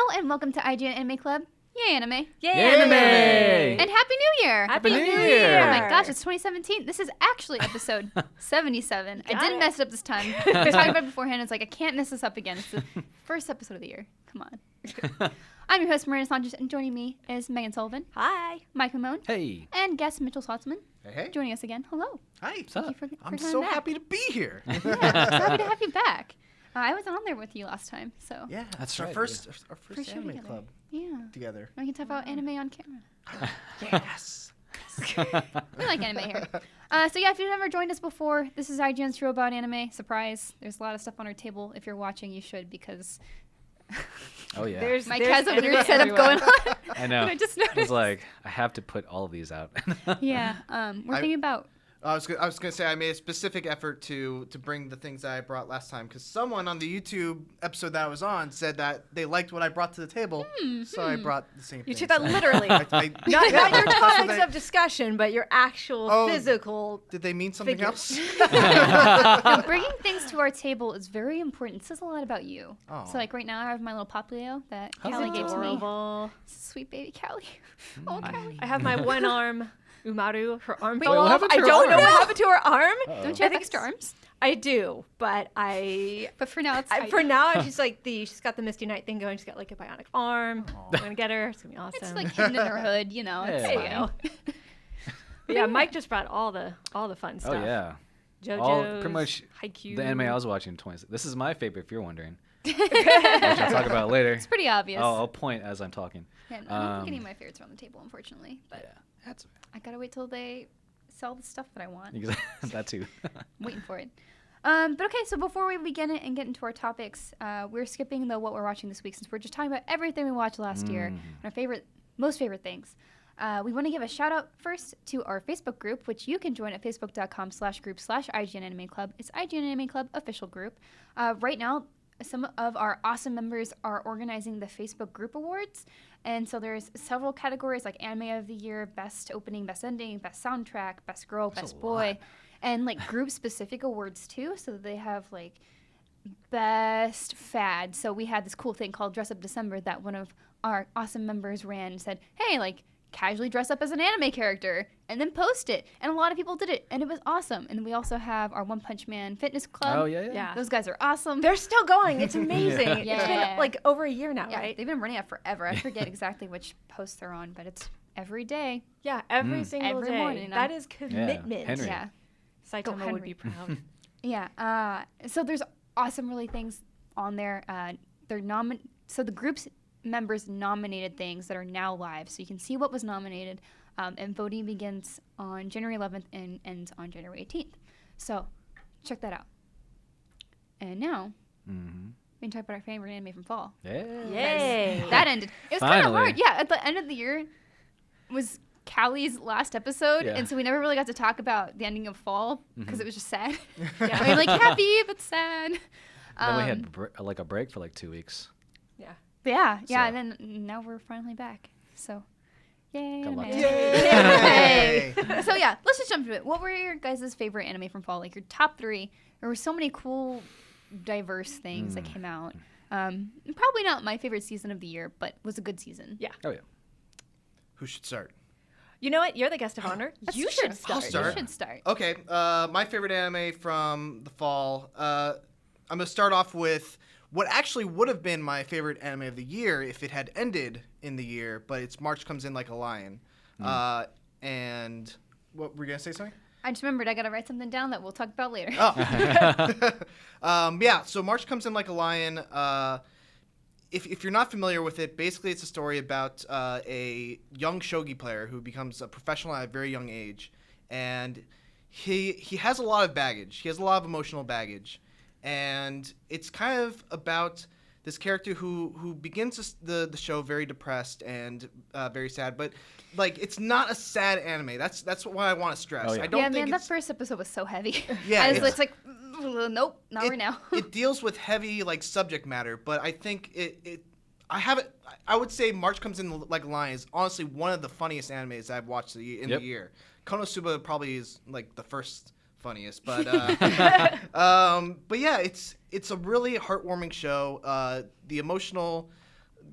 Hello and welcome to IGN Anime Club. Yay, anime. Yay, anime. And Happy New Year. Happy New Year. Oh my gosh, it's 2017. This is actually episode 77. I didn't mess it up this time. We talked about it beforehand. It's like, I can't mess this up again. It's the first episode of the year. Come on. I'm your host, Miranda, and joining me is Meghan Sullivan. Hi. Mike Mamone. Hey. And guest Mitchell Saltzman. Hey. Joining us again. Hello. Hi. Thank you for I'm coming so back. happy to be here. Yeah, so happy to have you back. I was on there with you last time, so. Yeah, that's our right. first For sure anime together. club Yeah. together. We can talk about anime on camera. Yes. We like anime here. So yeah, if you've never joined us before, this is IGN's show about anime. Surprise. There's a lot of stuff on our table. If you're watching, you should, because Oh, yeah. Mike has a weird setup going on. I know. I just It was noticed. like, I have to put all of these out. Yeah. We're thinking about. I was gonna say I made a specific effort to bring the things that I brought last time because someone on the YouTube episode that I was on said that they liked what I brought to the table, so I brought the same. You thing. took that literally. not Not your that's what topics they- of discussion, but your actual physical. Did they mean something figures. else? Bringing things to our table is very important. It says a lot about you. Oh. So like right now, I have my little Poplio that Oh. Callie gave to me. Adorable. Sweet baby Callie. Oh, Callie. I have my one arm Umaru. Her arm Wait, fell what off. happened to I her don't know arm? what happened to her arm. Don't you have extra arms? I do, but But for now, it's tight. for now she's got the Misty Knight thing going. She's got like a bionic arm. I'm gonna get her. It's gonna be awesome. It's like hidden in her hood, you know. It's Hey. There you fine. go. But yeah, Mike just brought all the fun stuff. Oh, yeah. JoJo's, Pretty much Haikyu. the anime I was watching in 20. This is my favorite, if you're wondering. Which I'll talk about later. It's pretty obvious. I'll point as I'm talking. Yeah, I don't think any of my favorites are on the table, unfortunately. But Yeah, that's I gotta wait till they sell the stuff that I want. that too. I'm waiting for it. But okay, so before we begin it and get into our topics, we're skipping the what we're watching this week since we're just talking about everything we watched last year and our most favorite things. We want to give a shout out first to our Facebook group, which you can join at facebook.com/group/IGN Anime Club. It's IGN Anime Club official group. Right now, some of our awesome members are organizing the Facebook group awards. And so there's several categories like Anime of the Year, Best Opening, Best Ending, Best Soundtrack, Best Girl, Best Boy, and like group-specific awards too. So they have like Best Fad. So we had this cool thing called Dress Up December that one of our awesome members ran and said, hey, like casually dress up as an anime character and then post it. And a lot of people did it and it was awesome. And then we also have our One Punch Man Fitness Club. Oh, yeah. Yeah. Those guys are awesome. They're still going. It's amazing. Yeah. It's been like over a year now, Yeah, right? they've been running it forever. I forget exactly which post they're on, but it's every day. Yeah, every single Every day. morning, That is commitment. Henry. Yeah. Saitama Henry. would be proud. Yeah. So there's awesome, really things on there. So the group's members nominated things that are now live, so you can see what was nominated. And voting begins on January 11th and ends on January 18th. So check that out. And now we can talk about our favorite anime from fall. Yeah. Yay. That ended. It was kind of Finally. hard. Yeah, at the end of the year was Callie's last episode, Yeah. and so we never really got to talk about the ending of fall because it was just sad. Yeah. I mean, like happy but sad. Then we had like a break for like 2 weeks. Yeah. But yeah, So- and then now we're finally back. So, yay! Got anime. lucky. Yay. Yay. So yeah, let's just jump into it. What were your guys' favorite anime from fall? Like your top 3? There were so many cool, diverse things that came out. Probably not my favorite season of the year, but was a good season. Yeah. Oh, yeah. Who should start? You know what? You're the guest of honor. You should I'll start. start. You should start. Okay, my favorite anime from the fall. I'm gonna start off with what actually would have been my favorite anime of the year if it had ended in the year, but it's March Comes In Like a Lion. And what were you gonna say, something? I just remembered I gotta write something down that we'll talk about later. Yeah, so March Comes In Like a Lion. If you're not familiar with it, basically it's a story about a young shogi player who becomes a professional at a very young age. And he has a lot of baggage. He has a lot of emotional baggage. And it's kind of about this character who begins the show very depressed and very sad. But, like, it's not a sad anime. That's what I want to stress. Oh, yeah. I don't yeah, think man, that it's... first episode was so heavy. Yeah, it's like, nope, not right now. It deals with heavy like subject matter, but I think I would say March Comes In Like a Lion is honestly one of the funniest animes I've watched in the year. Konosuba probably is like the first funniest, but yeah, it's a really heartwarming show. The emotional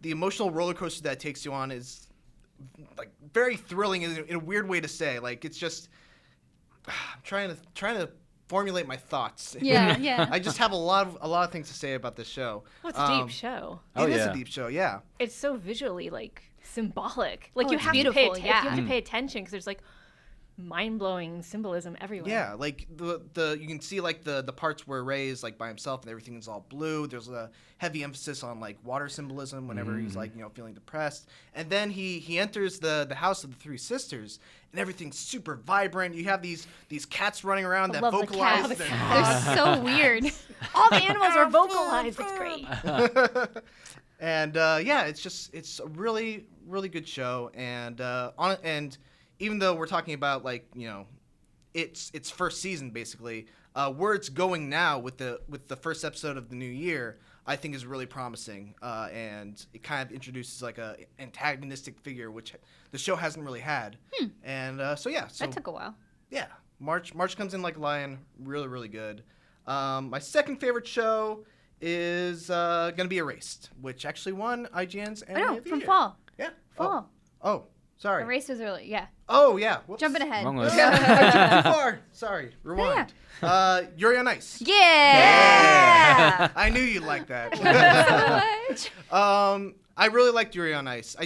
the emotional roller coaster that it takes you on is like very thrilling in a weird way to say. Like it's just I'm trying to formulate my thoughts. Yeah. I just have a lot of things to say about this show. Well, it's a deep show. Oh, It is yeah. a deep show, yeah. It's so visually like symbolic. Like Oh, you it's have beautiful, to pay yeah. you have to pay attention because there's like mind-blowing symbolism everywhere. Yeah, like the you can see like the parts where Ray is like by himself and everything is all blue. There's a heavy emphasis on like water symbolism whenever he's like feeling depressed. And then he enters the house of the three sisters and everything's super vibrant. You have these cats running around that love the vocalize. cats. and- They're so weird. All the animals are vocalized. It's great. And it's a really really good show. And even though we're talking about like its first season basically, where it's going now with the first episode of the new year, I think is really promising. And it kind of introduces like a antagonistic figure which the show hasn't really had. And so That took a while. yeah, March comes in like a lion, really really good. My second favorite show is gonna be Erased, which actually won IGN's I Anime know, of the from Year. fall. Yeah. Fall. Oh, sorry. Erased was early, yeah. Oh yeah. Whoops. Jumping ahead. Wrong list. Too far. Sorry. Rewind. Yuri on Ice. Yeah! I knew you'd like that. So much. I really liked Yuri on Ice. I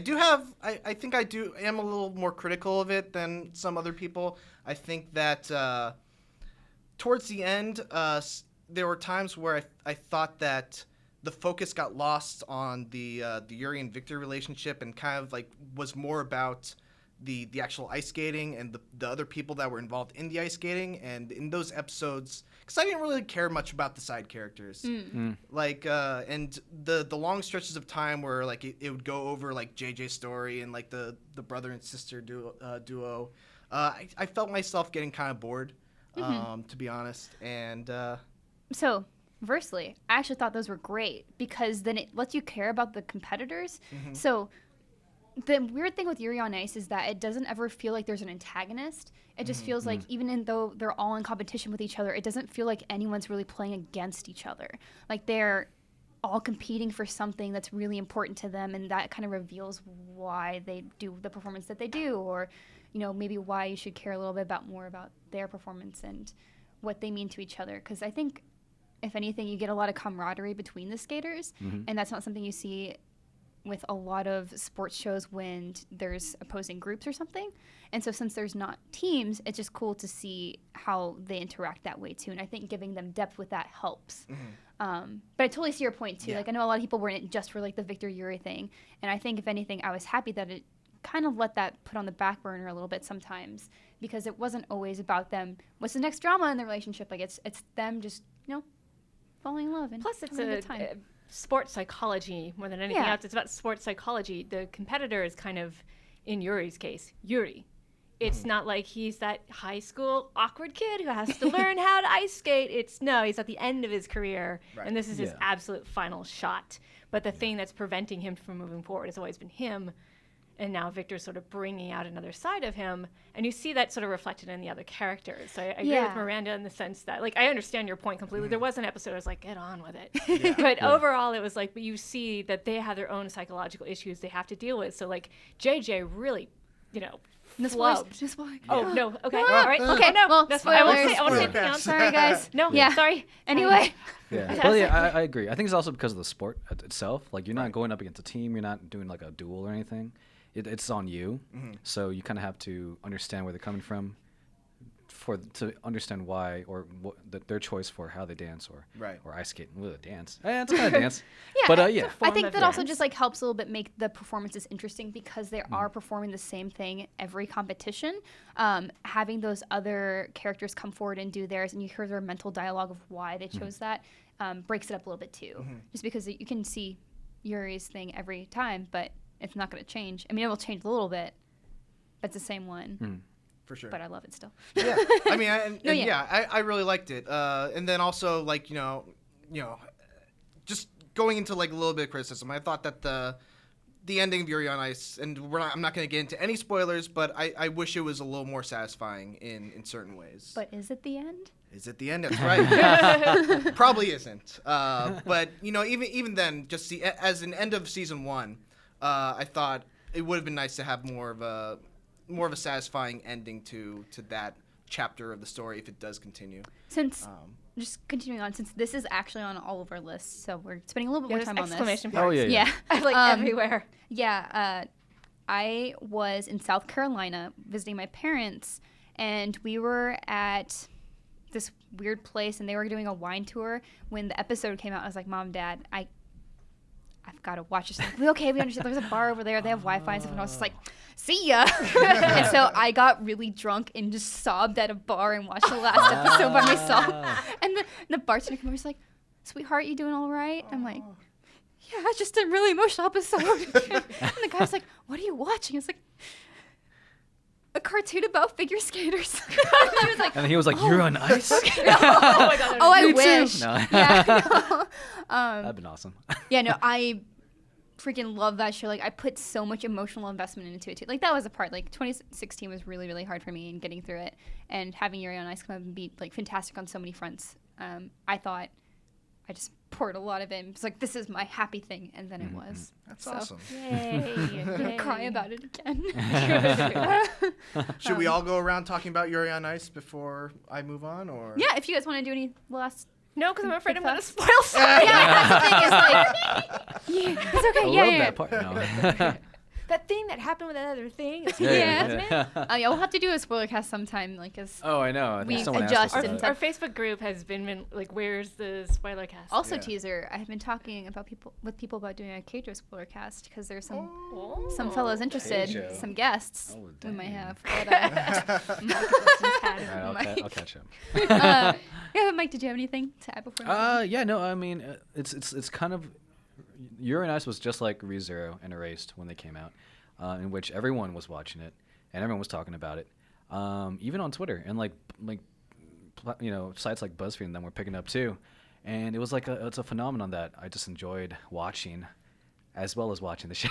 think I am a little more critical of it than some other people. I think that towards the end, there were times where I thought that the focus got lost on the Yuri and Victor relationship and kind of like was more about the actual ice skating and the other people that were involved in the ice skating. And in those episodes, because I didn't really care much about the side characters, like and the long stretches of time where like it would go over like JJ's story and like the brother and sister duo. I felt myself getting kind of bored, to be honest. And So, versely, I actually thought those were great because then it lets you care about the competitors. So, the weird thing with Yuri on Ice is that it doesn't ever feel like there's an antagonist. It just feels like though they're all in competition with each other, it doesn't feel like anyone's really playing against each other. Like they're all competing for something that's really important to them, and that kind of reveals why they do the performance that they do, or maybe why you should care a little bit more about their performance and what they mean to each other. Because I think, if anything, you get a lot of camaraderie between the skaters, and that's not something you see with a lot of sports shows when there's opposing groups or something. And so since there's not teams, it's just cool to see how they interact that way too. And I think giving them depth with that helps. But I totally see your point too. Yeah. Like I know a lot of people were in it just for like the Victor Yuri thing. And I think if anything, I was happy that it kind of let that put on the back burner a little bit sometimes, because it wasn't always about them. What's the next drama in the relationship? Like it's them just, falling in love. And Plus, it's having a good time. sports psychology more than anything Yeah. else. It's about sports psychology. The competitor is kind of, in Yuri's case, Yuri. It's not like he's that high school awkward kid who has to learn how to ice skate. He's at the end of his career, Right. and this is his Yeah. absolute final shot. But the thing that's preventing him from moving forward has always been him. And now Victor's sort of bringing out another side of him. And you see that sort of reflected in the other characters. So I agree with Yeah. Miranda in the sense that, like, I understand your point completely. There was an episode I was like, get on with it. But overall, it was like, but you see that they have their own psychological issues they have to deal with. So, like, JJ really, flubbed. Just why. Oh, no. Okay. No. All right. Okay, no. well, That's I won't say spoilers. anything else. Sorry, guys. No. Yeah. Sorry. Anyway. Yeah, well, yeah, I agree. I think it's also because of the sport itself. Like, you're not going up against a team. You're not doing like a duel or anything. It's on you. So you kind of have to understand where they're coming from, to understand why or their choice for how they dance or ice skate. Dance. It's kind of dance. Yeah, But I yeah. form think of that also dance. just like helps a little bit make the performances interesting because they are performing the same thing every competition. Having those other characters come forward and do theirs, and you hear their mental dialogue of why they chose that, breaks it up a little bit too. Just because you can see Yuri's thing every time, but it's not going to change. I mean, it will change a little bit, but it's the same one. For sure. But I love it still. Yeah, I mean, I really liked it. And then also, like, just going into like a little bit of criticism, I thought that the ending of Yuri on Ice, and I'm not going to get into any spoilers, but I wish it was a little more satisfying in certain ways. But is it the end? Is it the end? That's right. Probably isn't. But even then, just as an end of season 1, I thought it would have been nice to have more of a satisfying ending to that chapter of the story if it does continue. Since just continuing on, since this is actually on all of our lists, so we're spending a little bit more time on this. Exclamation Oh, points. yeah. Like everywhere. Yeah, I was in South Carolina visiting my parents, and we were at this weird place, and they were doing a wine tour. When the episode came out, I was like, Mom, Dad, I've got to watch this. Like, okay, we understand. There's a bar over there. They have Wi-Fi and stuff. And I was just like, see ya. And so I got really drunk and just sobbed at a bar and watched the last episode by myself. And the bartender came over and was like, sweetheart, you doing all right? I'm like, yeah, it's just a really emotional episode. And the guy was like, what are you watching? I was like, a cartoon about figure skaters. And he was like, you're on ice? Okay. Oh my God. Oh, I Me too. wish. No. Yeah, no. That'd been awesome. Yeah, no, I freaking love that show. Like, I put so much emotional investment into it, too. Like, that was a part. Like, 2016 was really, really hard for me in getting through it. And having Yuri on Ice come up and be, like, fantastic on so many fronts. I thought I just poured a lot of it. It's like, this is my happy thing. And then it was. That's awesome. Yay. I'm going to cry about it again. Should we all go around talking about Yuri on Ice before I move on? Or Yeah, if you guys want to do any last... No, because I'm afraid I'm going to Fast. spoil something. Yeah, that's the thing. It's like... Yeah, it's okay. I Yeah, love yeah. that part. No. That thing that happened with that other thing. Is Yeah. wasn't it? Yeah, we'll have to do a spoiler cast sometime, like, as... Oh, I know. I think We someone asked adjust us and that. Our Facebook group has been like, where's the spoiler cast? Also, Yeah. teaser. I have been talking about people about doing a KJO spoiler cast because there's some Oh. fellows interested, KJO. some guests Oh, we might dang. have. But, All right, I'll catch him. yeah, but Mike, did you have anything to add before? Yeah, no, I mean, it's kind of Yuri on Ice was just like ReZero and Erased when they came out, in which everyone was watching it and everyone was talking about it, even on Twitter and like sites like BuzzFeed and them were picking up too, and it was like it's a phenomenon that I just enjoyed watching, as well as watching the show.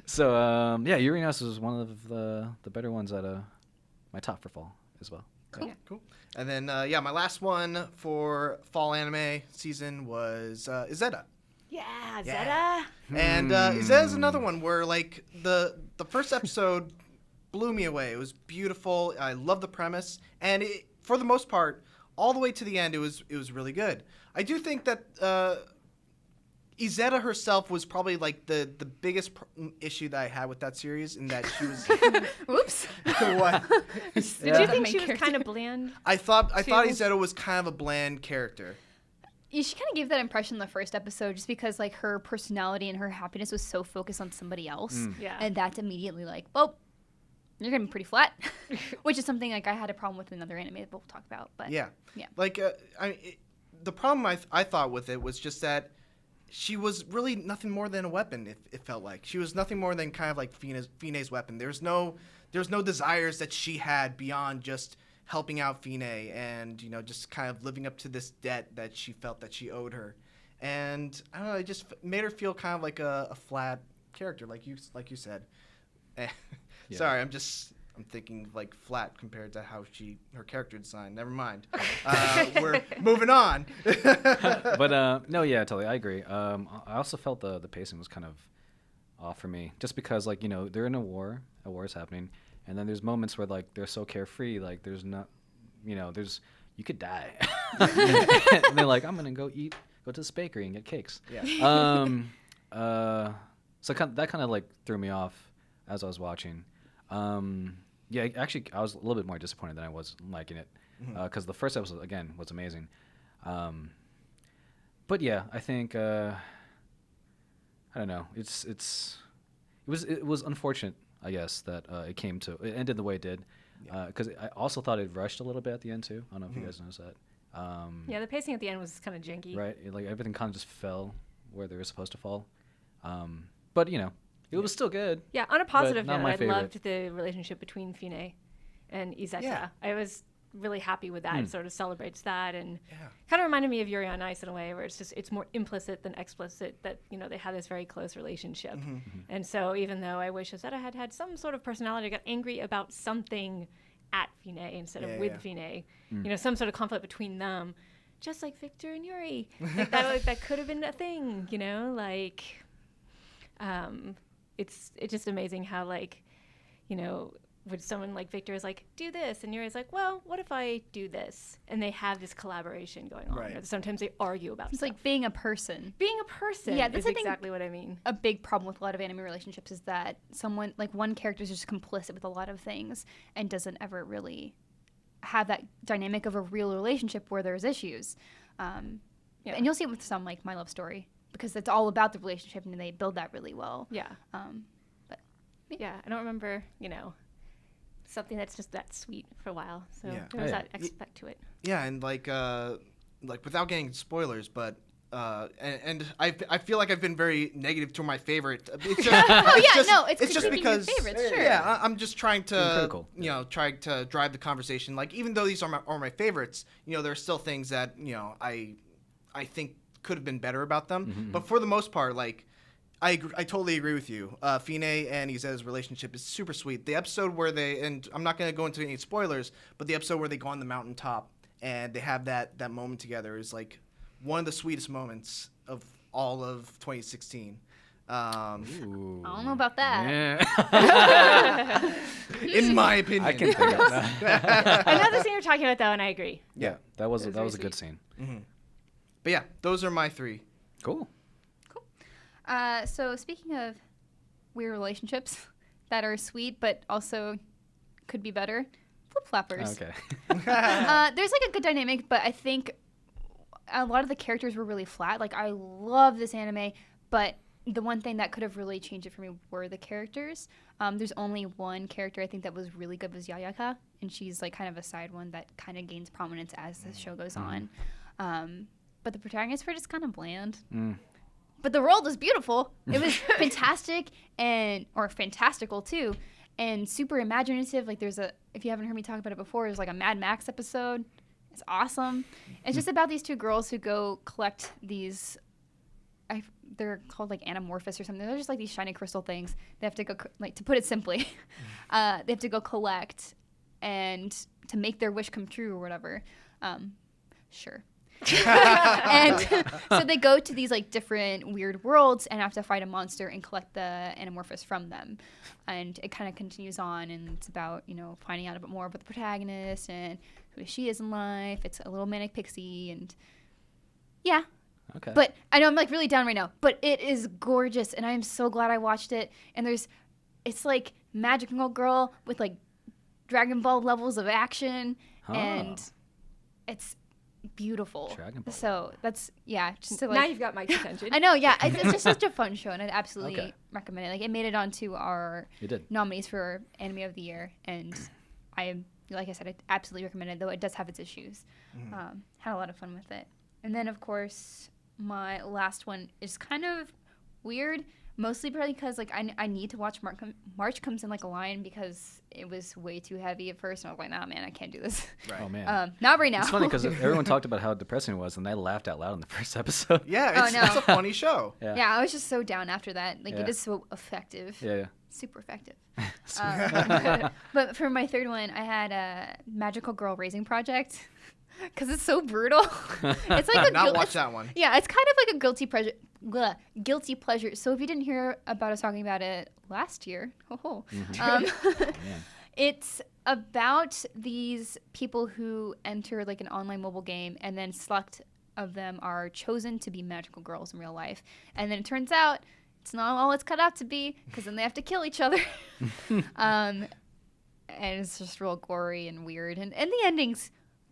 So yeah, Yuri on Ice was one of the better ones at my top for fall as well. Cool. Yeah. Cool. And then my last one for fall anime season was Izetta. Yeah, Yeah. Zeta. And Izetta's another one where like the first episode blew me away. It was beautiful. I love the premise, and for the most part, all the way to the end, it was really good. I do think that Izetta herself was probably like the biggest issue that I had with that series, in that she was. Oops. What? Did you think she was kind of bland? I thought Too? Izetta was kind of a bland character. Yeah, she kind of gave that impression in the first episode, just because like her personality and her happiness was so focused on somebody else, Yeah. and that's immediately like, well, you're gonna be pretty flat, which is something like I had a problem with in another anime that we'll talk about. But Yeah. Yeah. Like, the problem I thought with it was just that she was really nothing more than a weapon. It felt like she was nothing more than kind of like Fine's weapon. There's no desires that she had beyond just helping out Fine and just kind of living up to this debt that she felt that she owed her. And I don't know, it just made her feel kind of like a flat character, like you said. Yeah. Sorry, I'm thinking like flat compared to how her character design. Never mind. We're moving on. But no, yeah, totally, I agree. I also felt the pacing was kind of off for me, just because like they're in a war is happening, and then there's moments where like they're so carefree, like there's not, you could die, and they're like, I'm gonna go to this bakery and get cakes. Yeah. So that kind of like threw me off as I was watching. Yeah, actually, I was a little bit more disappointed than I was liking it, because the first episode again was amazing. But yeah, I think I don't know. It was unfortunate, I guess, that it ended the way it did, because I also thought it rushed a little bit at the end too. I don't know if you guys noticed that. Yeah, the pacing at the end was kind of janky. Right, like everything kind of just fell where they were supposed to fall. But it was still good. Yeah, on a positive not note, my I favorite. loved the relationship between Fine and Izetta. Yeah. I was really happy with that. It sort of celebrates that, and Yeah. kind of reminded me of Yuri on Ice in a way, where it's more implicit than explicit that they have this very close relationship. And so even though I wish Izetta had some sort of personality, got angry about something at Fine instead of with Fine, some sort of conflict between them, just like Victor and Yuri, that could have been a thing, it's just amazing how when someone like Victor is like, do this, and Yuri's like, well, what if I do this? And they have this collaboration going on. Right. Or sometimes they argue about It's stuff. like being a person. Being a person Yeah, that's is the thing. exactly what I mean. A big problem with a lot of anime relationships is that someone, like one character is just complicit with a lot of things and doesn't ever really have that dynamic of a real relationship where there's issues. And you'll see it with some, like My Love Story, because it's all about the relationship and they build that really well. Yeah. Yeah, I don't remember, something that's just that sweet for a while. So there was that aspect to it. Yeah, and like without getting into spoilers, but and I feel like I've been very negative to my favorite. It's just, it's just because your favorites, sure. Yeah, I'm just trying to critical. to drive the conversation. Like even though these are my favorites, there are still things that I think could have been better about them. But for the most part, like. I totally agree with you. Fine and Izetta's relationship is super sweet. The episode where and I'm not going to go into any spoilers, but the episode where they go on the mountaintop and they have that moment together is like one of the sweetest moments of all of 2016. I don't know about that. Yeah. In my opinion. I can think of that. I know the scene you're talking about, though, and I agree. Yeah, that was very a good scene. But yeah, those are my three. Cool. So speaking of weird relationships that are sweet but also could be better, Flip Flappers. Okay. There's like a good dynamic, but I think a lot of the characters were really flat. Like I love this anime, but the one thing that could have really changed it for me were the characters. There's only one character I think that was really good was Yayaka, and she's like kind of a side one that kind of gains prominence as the show goes on. But the protagonists were just kind of bland. But the world was beautiful. It was fantastic or fantastical too, and super imaginative. Like if you haven't heard me talk about it before, there's like a Mad Max episode. It's awesome. It's just about these two girls who go collect these. They're called like anamorphous or something. They're just like these shiny crystal things. They have to go to put it simply, they have to go collect and to make their wish come true or whatever. Sure. And so they go to these like different weird worlds and have to fight a monster and collect the anamorphous from them, and it kind of continues on, and it's about finding out a bit more about the protagonist and who she is in life. It's a little manic pixie, and yeah. Okay. But I know I'm like really down right now, but it is gorgeous, and I am so glad I watched it. And it's like Magical Girl with like Dragon Ball levels of action, and it's beautiful. Dragon Ball. So that's just to, like, Now you've got Mike's attention. I know, yeah. It's just such a fun show, and I'd absolutely recommend it. Like it made it onto our nominees for Anime of the Year, and like I said, I absolutely recommend it. Though it does have its issues. Had a lot of fun with it, and then of course my last one is kind of weird. Mostly probably because like I need to watch March Comes in Like a Lion because it was way too heavy at first, and I was like, nah, man, I can't do this. Right. Oh man. Not right now. It's funny because everyone talked about how depressing it was, and I laughed out loud in the first episode. Yeah, it's a funny show. Yeah, I was just so down after that. Like it is so effective. Yeah. Super effective. But for my third one, I had a Magical Girl Raising Project. Because it's so brutal. It's like watch that one. Yeah, it's kind of like a guilty pleasure. So if you didn't hear about us talking about it last year, it's about these people who enter like an online mobile game, and then select of them are chosen to be magical girls in real life. And then it turns out it's not all it's cut out to be, because then they have to kill each other. And it's just real gory and weird. And the ending's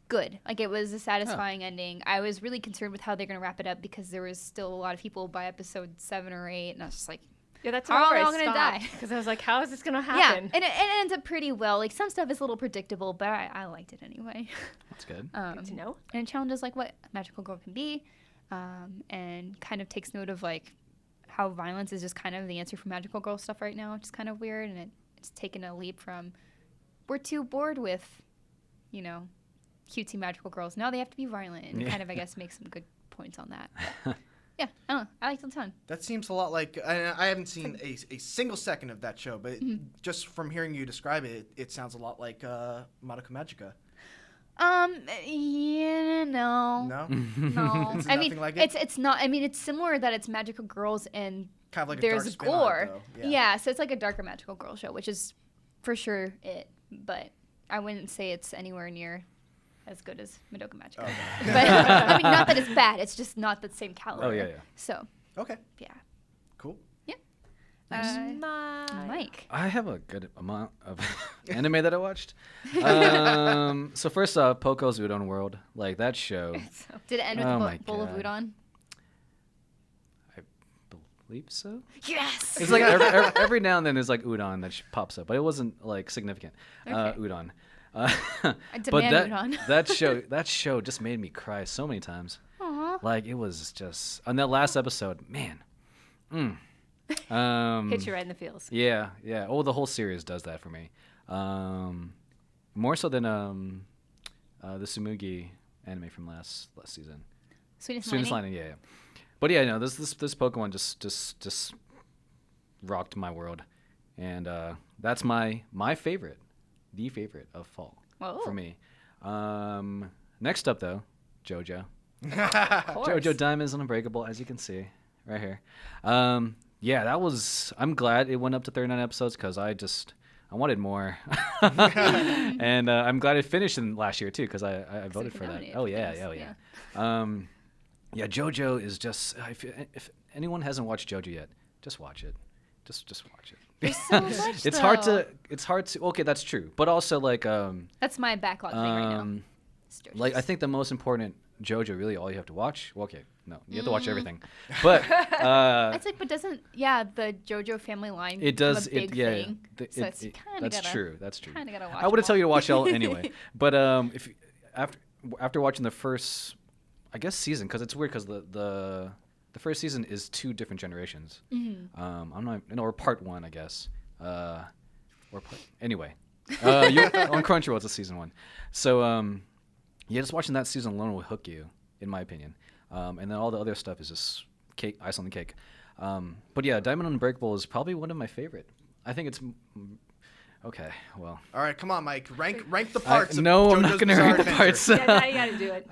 good. Like, it was a satisfying ending. I was really concerned with how they're going to wrap it up, because there was still a lot of people by episode 7 or 8, and I was just like, yeah, that's how are where they I all going to die? Because I was like, how is this going to Yeah, happen? and it ends up pretty well. Like, some stuff is a little predictable, but I liked it anyway. That's good. Good to know. And it challenges, like, what a magical girl can be, and kind of takes note of, like, how violence is just kind of the answer for magical girl stuff right now, which is kind of weird, and it's taken a leap from, we're too bored with, cutesy magical girls. Now they have to be violent and kind of, I guess, make some good points on that. But, yeah, I don't know. I liked it a ton. That seems a lot like I haven't seen a single second of that show, but just from hearing you describe it, it sounds a lot like Madoka Magica. Yeah, no. No? No. It's I mean, nothing like it? it's not. I mean, it's similar that it's magical girls and Kind of like a there's dark spin on it, gore. though. Yeah, so it's like a darker magical girl show, which is for sure it. But I wouldn't say it's anywhere near as good as Madoka Magica. Okay. But I mean, not that it's bad. It's just not the same caliber. Oh, yeah. So, Okay, yeah. cool. Mike. I have a good amount of anime that I watched. So first off, Poco's Udon World, like that show. Did it end with Oh a my bowl of God. udon? I believe so. Yes. It's like every now and then there's like udon that pops up, but it wasn't like significant. Okay. Udon. I But demand udon. that show just made me cry so many times. Aw. Like it was just on that last episode, man. Hit you right in the feels. Yeah. Oh, the whole series does that for me. More so than the Tsumugi anime from last season. Sweetest Lining, yeah. But yeah, no, this Pokemon just rocked my world, and that's my favorite, the favorite of fall Whoa. for me. Next up though, JoJo. Of course. JoJo Diamonds Unbreakable, as you can see right here. Yeah, that was. I'm glad it went up to 39 episodes because I wanted more, and I'm glad it finished in last year too because I voted for that. Oh yeah. Yeah, JoJo is just. If anyone hasn't watched JoJo yet, just watch it. Just watch it. There's so much. It's hard to. Okay, that's true, but also like That's my backlog thing right now. like I think the most important JoJo really all you have to watch. Well, okay, no, you have to watch everything, but It's like, but doesn't the JoJo family line it does become a big yeah. thing? So it's kind of That's true. That's true. Kind of gotta watch. I would them have tell all. you to watch it all anyway, but if after watching the first, I guess season, because it's weird because the first season is 2 different generations. I'm not, or part 1, I guess. Anyway, on Crunchyroll it's a season 1. So yeah, just watching that season alone will hook you, in my opinion. And then all the other stuff is just ice on the cake. But yeah, Diamond Unbreakable is probably one of my favorite. I think it's okay. Well, All right, come on, Mike. Rank the parts. no, of I'm not JoJo's gonna Bizarre rank the Adventure. parts. Yeah, now you got to do it.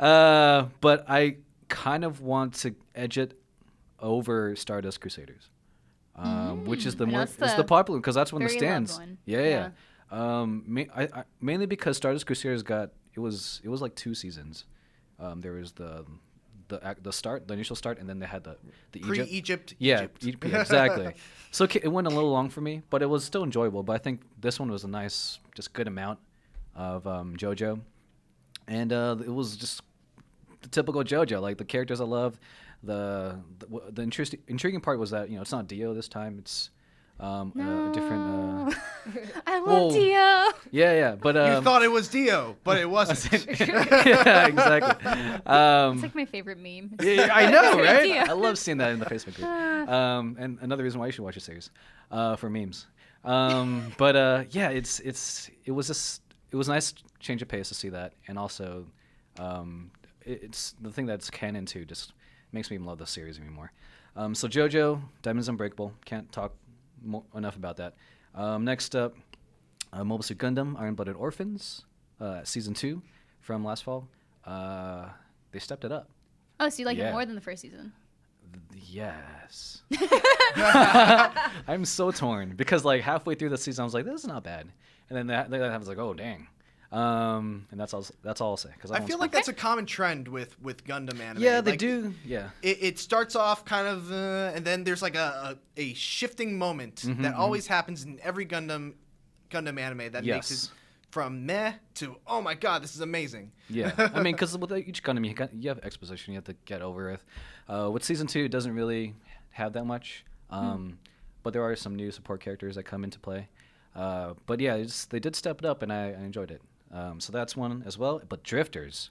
But I kind of want to edge it over Stardust Crusaders, which is the I know more it's it's the the popular because that's when the very stands. loved one. Yeah. I mainly because Stardust Crusaders got it was like 2 seasons. There was the initial start, and then they had the Egypt. Pre-Egypt. Yeah, Egypt. yeah, exactly. So it went a little long for me, but it was still enjoyable. But I think this one was a nice, just good amount of JoJo, and it was just the typical JoJo. Like the characters I love. The intriguing part was that it's not Dio this time. It's a different. I Whoa. love Dio. Yeah, but You thought it was Dio, but it wasn't. yeah, exactly. It's like my favorite meme. Yeah, I know, right? Dio. I love seeing that in the Facebook group. And another reason why you should watch the series, for memes. But yeah, it was a nice change of pace to see that, and also, it's the thing that's canon too. Just makes me love the series even more. So JoJo, Diamonds Unbreakable. Can't talk enough about that. Next up, Mobile Suit Gundam, Iron-Blooded Orphans, season 2 from last fall. They stepped it up. Oh, so you like Yeah. it more than the first season? Yes. I'm so torn because like halfway through the season I was like, this is not bad, and then that I was like, oh dang. And that's all I'll say because I feel like that's a common trend with Gundam anime. yeah they Like, do yeah It starts off kind of, and then there's like a shifting moment that always happens in every Gundam anime that makes it from meh to oh my god, this is amazing. yeah. I mean because with each Gundam you have exposition you have to get over with season 2 it doesn't really have that much but there are some new support characters that come into play but yeah they did step it up and I enjoyed it. So that's one as well. But Drifters,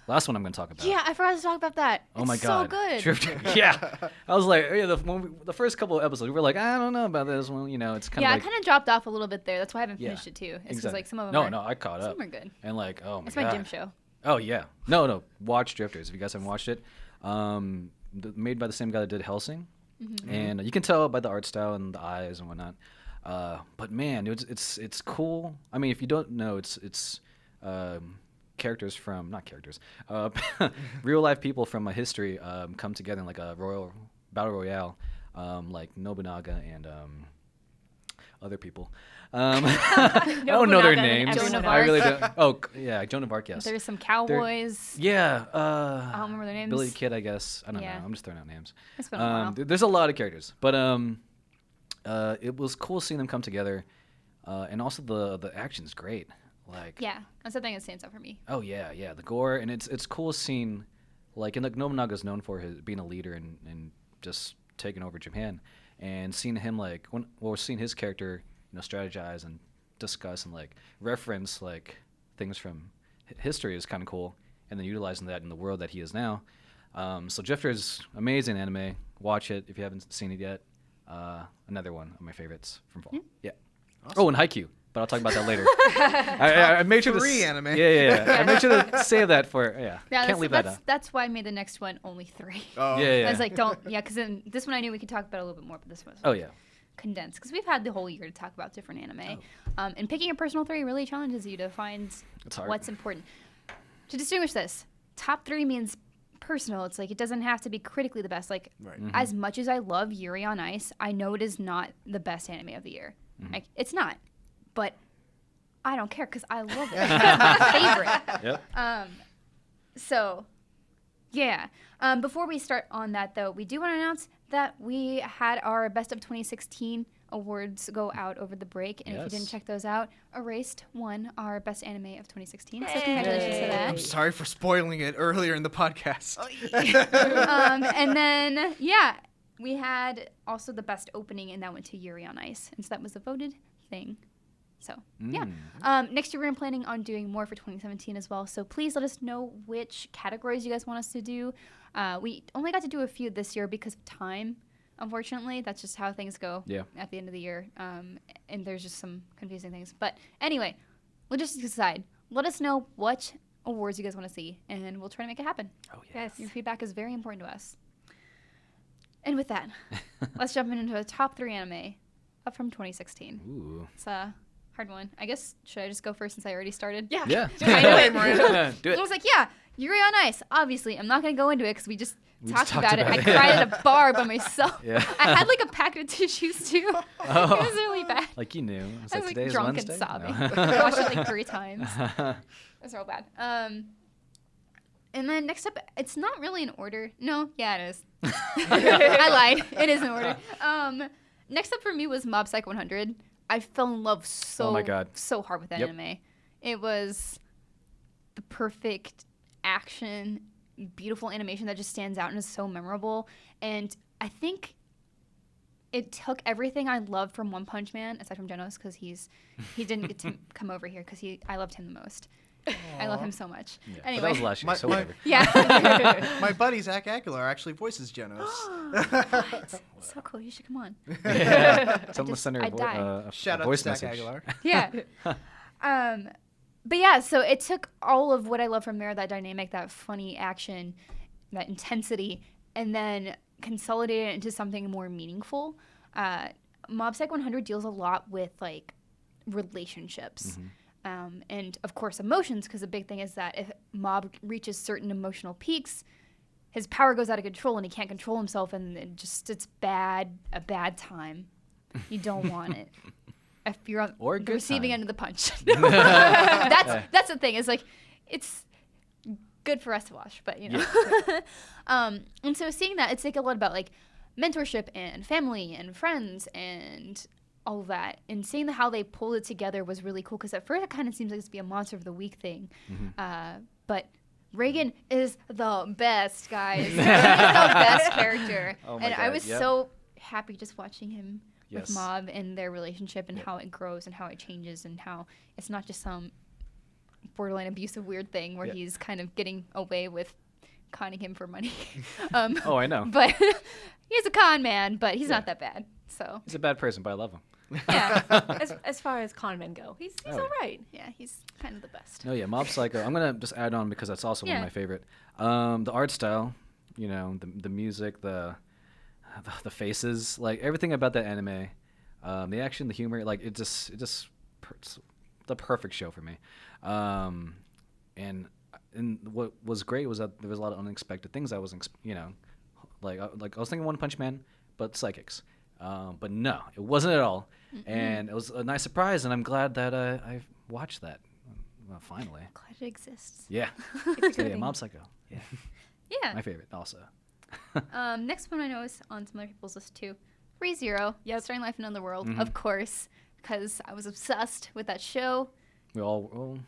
last one I'm going to talk about. Yeah, I forgot to talk about that. Oh my It's god, so good. Drifters. Yeah, I was like, yeah, the first couple of episodes, we were like, I don't know about this one. It's kind of Yeah, like, I kind of dropped off a little bit there. That's why I haven't Yeah, finished it too. It's because exactly. like some of them No, are, no, I caught some up. are good. And like, oh my It's god, my gym show. Oh yeah. No. Watch Drifters if you guys haven't watched it. Made by the same guy that did Hellsing, and you can tell by the art style and the eyes and whatnot. But man, it's cool. I mean, if you don't know, it's characters from not characters, real life people from a history come together in like a battle royale, like Nobunaga and other people. I don't know their names. Joan of I really Arc. don't. Oh yeah, Joan of Arc. Yes. There's some cowboys. Yeah. I don't remember their names. Billy the Kid, I guess. I don't Yeah. know. I'm just throwing out names. It's been a while. There's a lot of characters, but it was cool seeing them come together, and also the action's great. Like Yeah, that's the thing that stands out for me. oh yeah, the gore, and it's cool seeing, like, and like Nobunaga's known for being a leader and just taking over Japan, and seeing him like seeing his character, strategize and discuss and like reference like things from history is kind of cool, and then utilizing that in the world that he is now. So Drifter's amazing anime. Watch it if you haven't seen it yet. Another one of my favorites from fall. Yeah. Awesome. Oh, and Haikyu, but I'll talk about that later. I made sure Three to anime. Yeah. I made sure to save that for Can't leave that out. That's why I made the next one only 3. Oh. Yeah. I was like, because then this one I knew we could talk about a little bit more, but this one was Oh yeah. condensed because we've had the whole year to talk about different anime. And picking a personal 3 really challenges you to find It's hard. what's important. To distinguish this, top 3 means personal. It's like it doesn't have to be critically the best. Like Right. as much as I love Yuri on Ice, I know it is not the best anime of the year. Like it's not, but I don't care because I love it. It's my favorite. Yep. So, yeah. Before we start on that, though, we do want to announce that we had our Best of 2016 awards go out over the break. And if you didn't Yes. check those out, Erased won our Best Anime of 2016. So congratulations to that. I'm sorry for spoiling it earlier in the podcast. And then, we had also the Best Opening, and that went to Yuri on Ice. And so that was the voted thing. So, yeah. Next year, we're planning on doing more for 2017 as well. So please let us know which categories you guys want us to do. We only got to do a few this year because of time, unfortunately. That's just how things go at the end of the year. And there's just some confusing things. But anyway, logistics aside, let us know what awards you guys want to see, and we'll try to make it happen. Oh yeah. Yes, your feedback is very important to us. And with that, let's jump into the top 3 anime up from 2016. Ooh. It's a hard one. I guess, should I just go first since I already started? Yeah. Yeah. I know it, Miranda. Do I it. was like, Yuri on Ice. Obviously, I'm not going to go into it because we just talked talked about it. about I it. cried at a bar by myself. Yeah. I had like a packet of tissues too. It was really bad. Like you knew. It's I like was today's drunk Wednesday. and sobbing. No. I watched it like 3 times. It was real bad. And then next up, it's not really in order. No, yeah, it is. I lied. It is in order. Next up for me was Mob Psycho 100. I fell in love so hard with that anime. It was the perfect action, beautiful animation that just stands out and is so memorable. And I think it took everything I loved from One Punch Man, aside from Genos, because he didn't get to come over here because I loved him the most. I love him so much. Yeah, Anyway, but that was last year, so whatever. yeah. My buddy Zach Aguilar actually voices Genos. What? So cool. You should come on. It's on the center I of died. Shout out to voice Zach message. Aguilar. Yeah. But yeah, so it took all of what I love from there, that dynamic, that funny action, that intensity, and then consolidated it into something more meaningful. Mob Psycho 100 deals a lot with like relationships. And of course emotions, because the big thing is that if Mob reaches certain emotional peaks, his power goes out of control and he can't control himself, and it's a bad time. You don't want it. If you're on Or a the good receiving time. end of the punch. That's the thing. It's like it's good for us to watch, but you know. And so seeing that, it's like a lot about like mentorship and family and friends and all of that, and seeing how they pulled it together was really cool, because at first it kind of seems like it's be a monster of the week thing, but Reagan is the best, guys. He's the best character. Oh my and I God, was yep. so happy just watching him with Yes. Mob and their relationship and how it grows and how it changes and how it's not just some borderline abusive weird thing where he's kind of getting away with conning him for money. Oh, I know. But he's a con man, but he's not that bad. So He's a bad person, but I love him. yeah, as far as con men go, he's Oh, all right. yeah, he's kind of the best. No, yeah, Mob Psycho. I'm gonna just add on because that's also one of Yeah. my favorite. The art style, the music, the faces, like everything about that anime, the action, the humor, like it's the perfect show for me. And what was great was that there was a lot of unexpected things I wasn't, like I was thinking One Punch Man, but psychics. But no, it wasn't at all. And it was a nice surprise, and I'm glad that I watched that. Well, finally. Glad it exists. Yeah. It's a So, good yeah, thing. Mob Psycho. Yeah. Yeah. My favorite also. Next one I know is on some other people's list too. ReZero. Yep. Starting Life in Another World, Mhm. of course, because I was obsessed with that show. We all,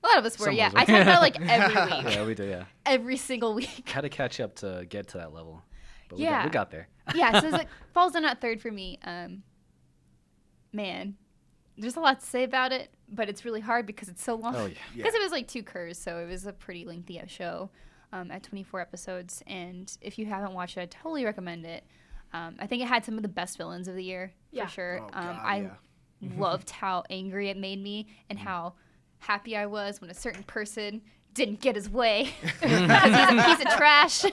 A lot of us were, Some of yeah. us were. I talk about it like every week. yeah, we do, yeah. Every single week. Had to catch up to get to that level. But Yeah. we got there. Yeah, so it falls in at third for me. Man, there's a lot to say about it, but it's really hard because it's so long. Oh, yeah. Because it was like 2 curs, so it was a pretty lengthy show at 24 episodes. And if you haven't watched it, I totally recommend it. I think it had some of the best villains of the year, Yeah. for sure. Oh, God, I yeah. loved how angry it made me and how happy I was when a certain person didn't get his way because he's a piece of trash.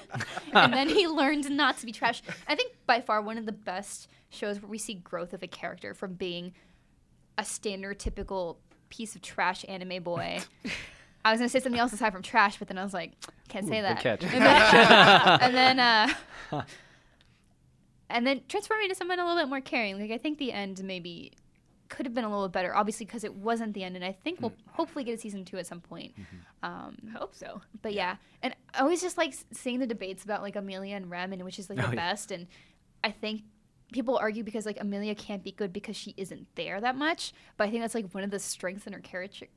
And then he learned not to be trash. I think by far one of the best shows where we see growth of a character from being a standard typical piece of trash anime boy. I was going to say something else aside from trash, but then I was like, can't say Ooh, that. good catch. And then transforming into someone a little bit more caring. Like I think the end maybe could have been a little better, obviously because it wasn't the end, and I think we'll hopefully get a season 2 at some point. I hope so. But yeah, and I always just like seeing the debates about like Amelia and Rem, and which is like Oh, the yeah. best. And I think people argue because like Amelia can't be good because she isn't there that much. But I think that's like one of the strengths in her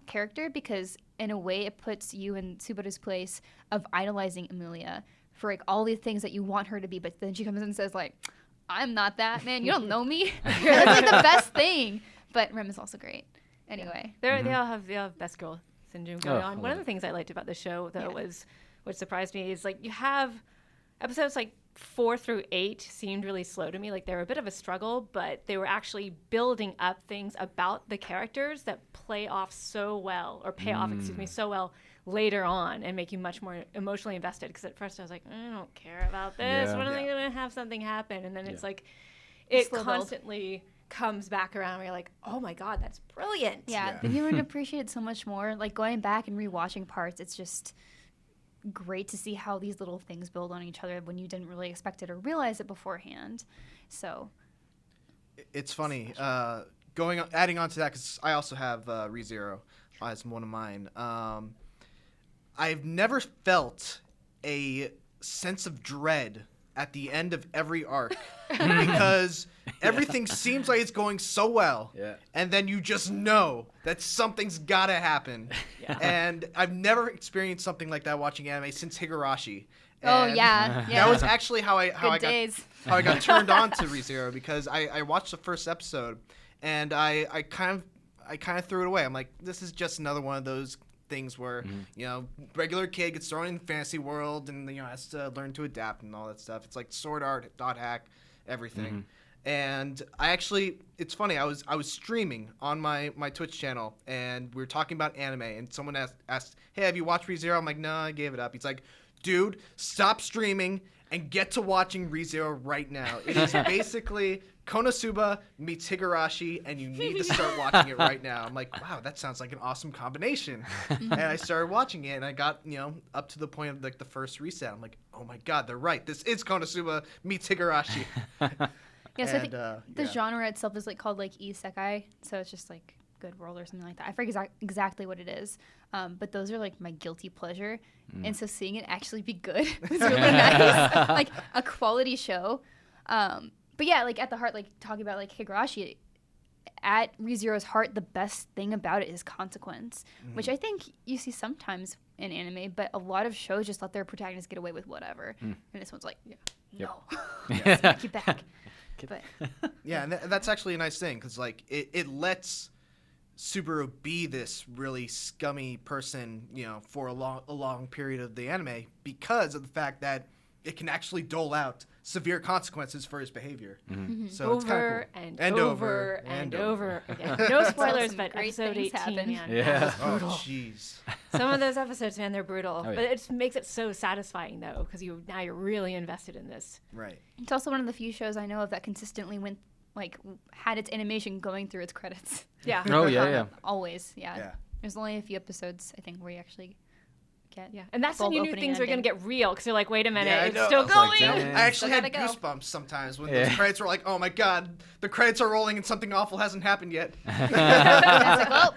character because in a way it puts you in Subaru's place of idolizing Amelia for like all the things that you want her to be. But then she comes in and says like, "I'm not that, man. You don't know me." That's like the best thing. But Rem is also great. Anyway. They all have best girl syndrome going Oh, on. I One of love the things I liked about the show though Yeah. was what surprised me is like you have episodes like 4 through 8 seemed really slow to me. Like they were a bit of a struggle, but they were actually building up things about the characters that play off so well, or pay off, so well later on and make you much more emotionally invested. Because at first I was like, I don't care about this. Yeah. When are they Yeah. going to have something happen? And then it's Yeah. like it Slow build. constantly comes back around where you're like, oh my God, that's brilliant. Yeah, Yeah. then you learn to appreciate it so much more. Like going back and rewatching parts, it's just great to see how these little things build on each other when you didn't really expect it or realize it beforehand. So It's funny. Adding on to that, because I also have ReZero as one of mine. I've never felt a sense of dread at the end of every arc because everything seems like it's going so well, Yeah. and then you just know that something's gotta happen. Yeah. And I've never experienced something like that watching anime since Higurashi. oh And yeah, yeah. That was actually how I good days. turned on to ReZero because I watched the first episode and I kind of threw it away. I'm like, this is just another one of those things where regular kid gets thrown in the fantasy world and has to learn to adapt and all that stuff. It's like sword art, dot hack, everything. And it's funny. I was streaming on my Twitch channel and we were talking about anime and someone asked, "Hey, have you watched ReZero?" I'm like, "No, I gave it up." He's like, "Dude, stop streaming and get to watching ReZero right now. It is basically Konosuba meets Higurashi, and you need to start watching it right now." I'm like, wow, that sounds like an awesome combination. And I started watching it, and I got, up to the point of like the first reset. I'm like, oh my God, they're right. This is Konosuba meets Higurashi. Yeah, so I think And, the yeah. genre itself is like called like isekai, so it's just like good world or something like that. I forget exactly what it is, but those are like my guilty pleasure, and so seeing it actually be good was really nice, like a quality show. But yeah, like at the heart, like talking about like Higurashi, at ReZero's heart, the best thing about it is consequence, which I think you see sometimes in anime, but a lot of shows just let their protagonists get away with whatever, and this one's like, no, smack you back. But Yeah, and that's actually a nice thing because like it lets Subaru be this really scummy person, for a long period of the anime because of the fact that it can actually dole out severe consequences for his behavior. So Over it's kind of cool. and over again. No spoilers, Some but great episode things 18, happen. man. Yeah. that was brutal. Oh, jeez. Some of those episodes, man, they're brutal. Oh, yeah. But it makes it so satisfying, though, because now you're really invested in this. Right. It's also one of the few shows I know of that consistently had its animation going through its credits. Yeah. Oh yeah. Always, yeah. Yeah. There's only a few episodes, I think, where you actually get. Yeah, and that's both when you knew opening things and were going to ending. get real, because you're like, wait a minute, Yeah, I it's know. still It's like, going. damn. I actually Still had gotta go. goosebumps sometimes when Yeah. those credits were like, oh my god, the credits are rolling and something awful hasn't happened yet. And I was like, well,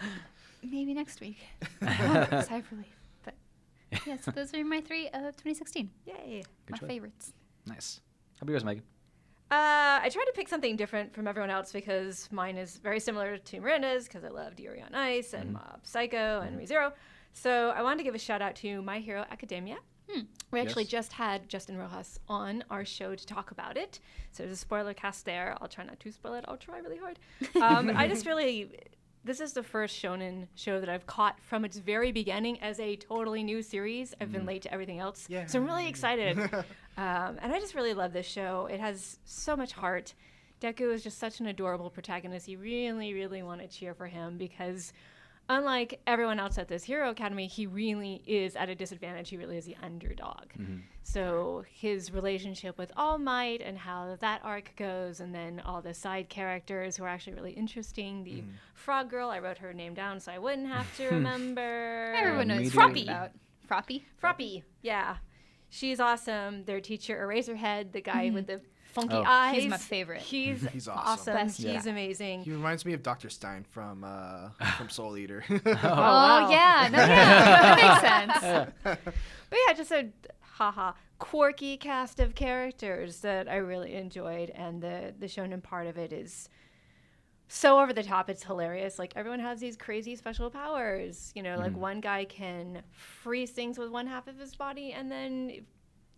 maybe next week. Sigh of relief. But yes, those are my 3 of 2016. Yay. My choice. favorites. Nice. How about yours, Megan? I tried to pick something different from everyone else because mine is very similar to Miranda's because I loved Yuri on Ice and Mob Psycho and ReZero. So I wanted to give a shout out to My Hero Academia. We actually Yes. just had Justin Rojas on our show to talk about it. So there's a spoiler cast there. I'll try not to spoil it. I'll try really hard. I just really... This is the first shonen show that I've caught from its very beginning as a totally new series. I've been late to everything else. Yeah. So I'm really excited. And I just really love this show. It has so much heart. Deku is just such an adorable protagonist. You really, really want to cheer for him because unlike everyone else at this Hero Academy, he really is at a disadvantage. He really is the underdog. So his relationship with All Might and how that arc goes, and then all the side characters who are actually really interesting. The frog girl, I wrote her name down so I wouldn't have to remember. Everyone knows Meteor. Froppy. Froppy. Froppy, yeah. She's awesome. Their teacher, Eraserhead, the guy with the funky Oh. eyes. He's my favorite. He's awesome. Best, He's yeah. amazing. He reminds me of Dr. Stein from Soul Eater. Oh, wow. yeah. No, yeah. That makes sense. But yeah, just a quirky cast of characters that I really enjoyed, and the shonen part of it is so over the top. It's hilarious. Like everyone has these crazy special powers. You know, like one guy can freeze things with one half of his body, and then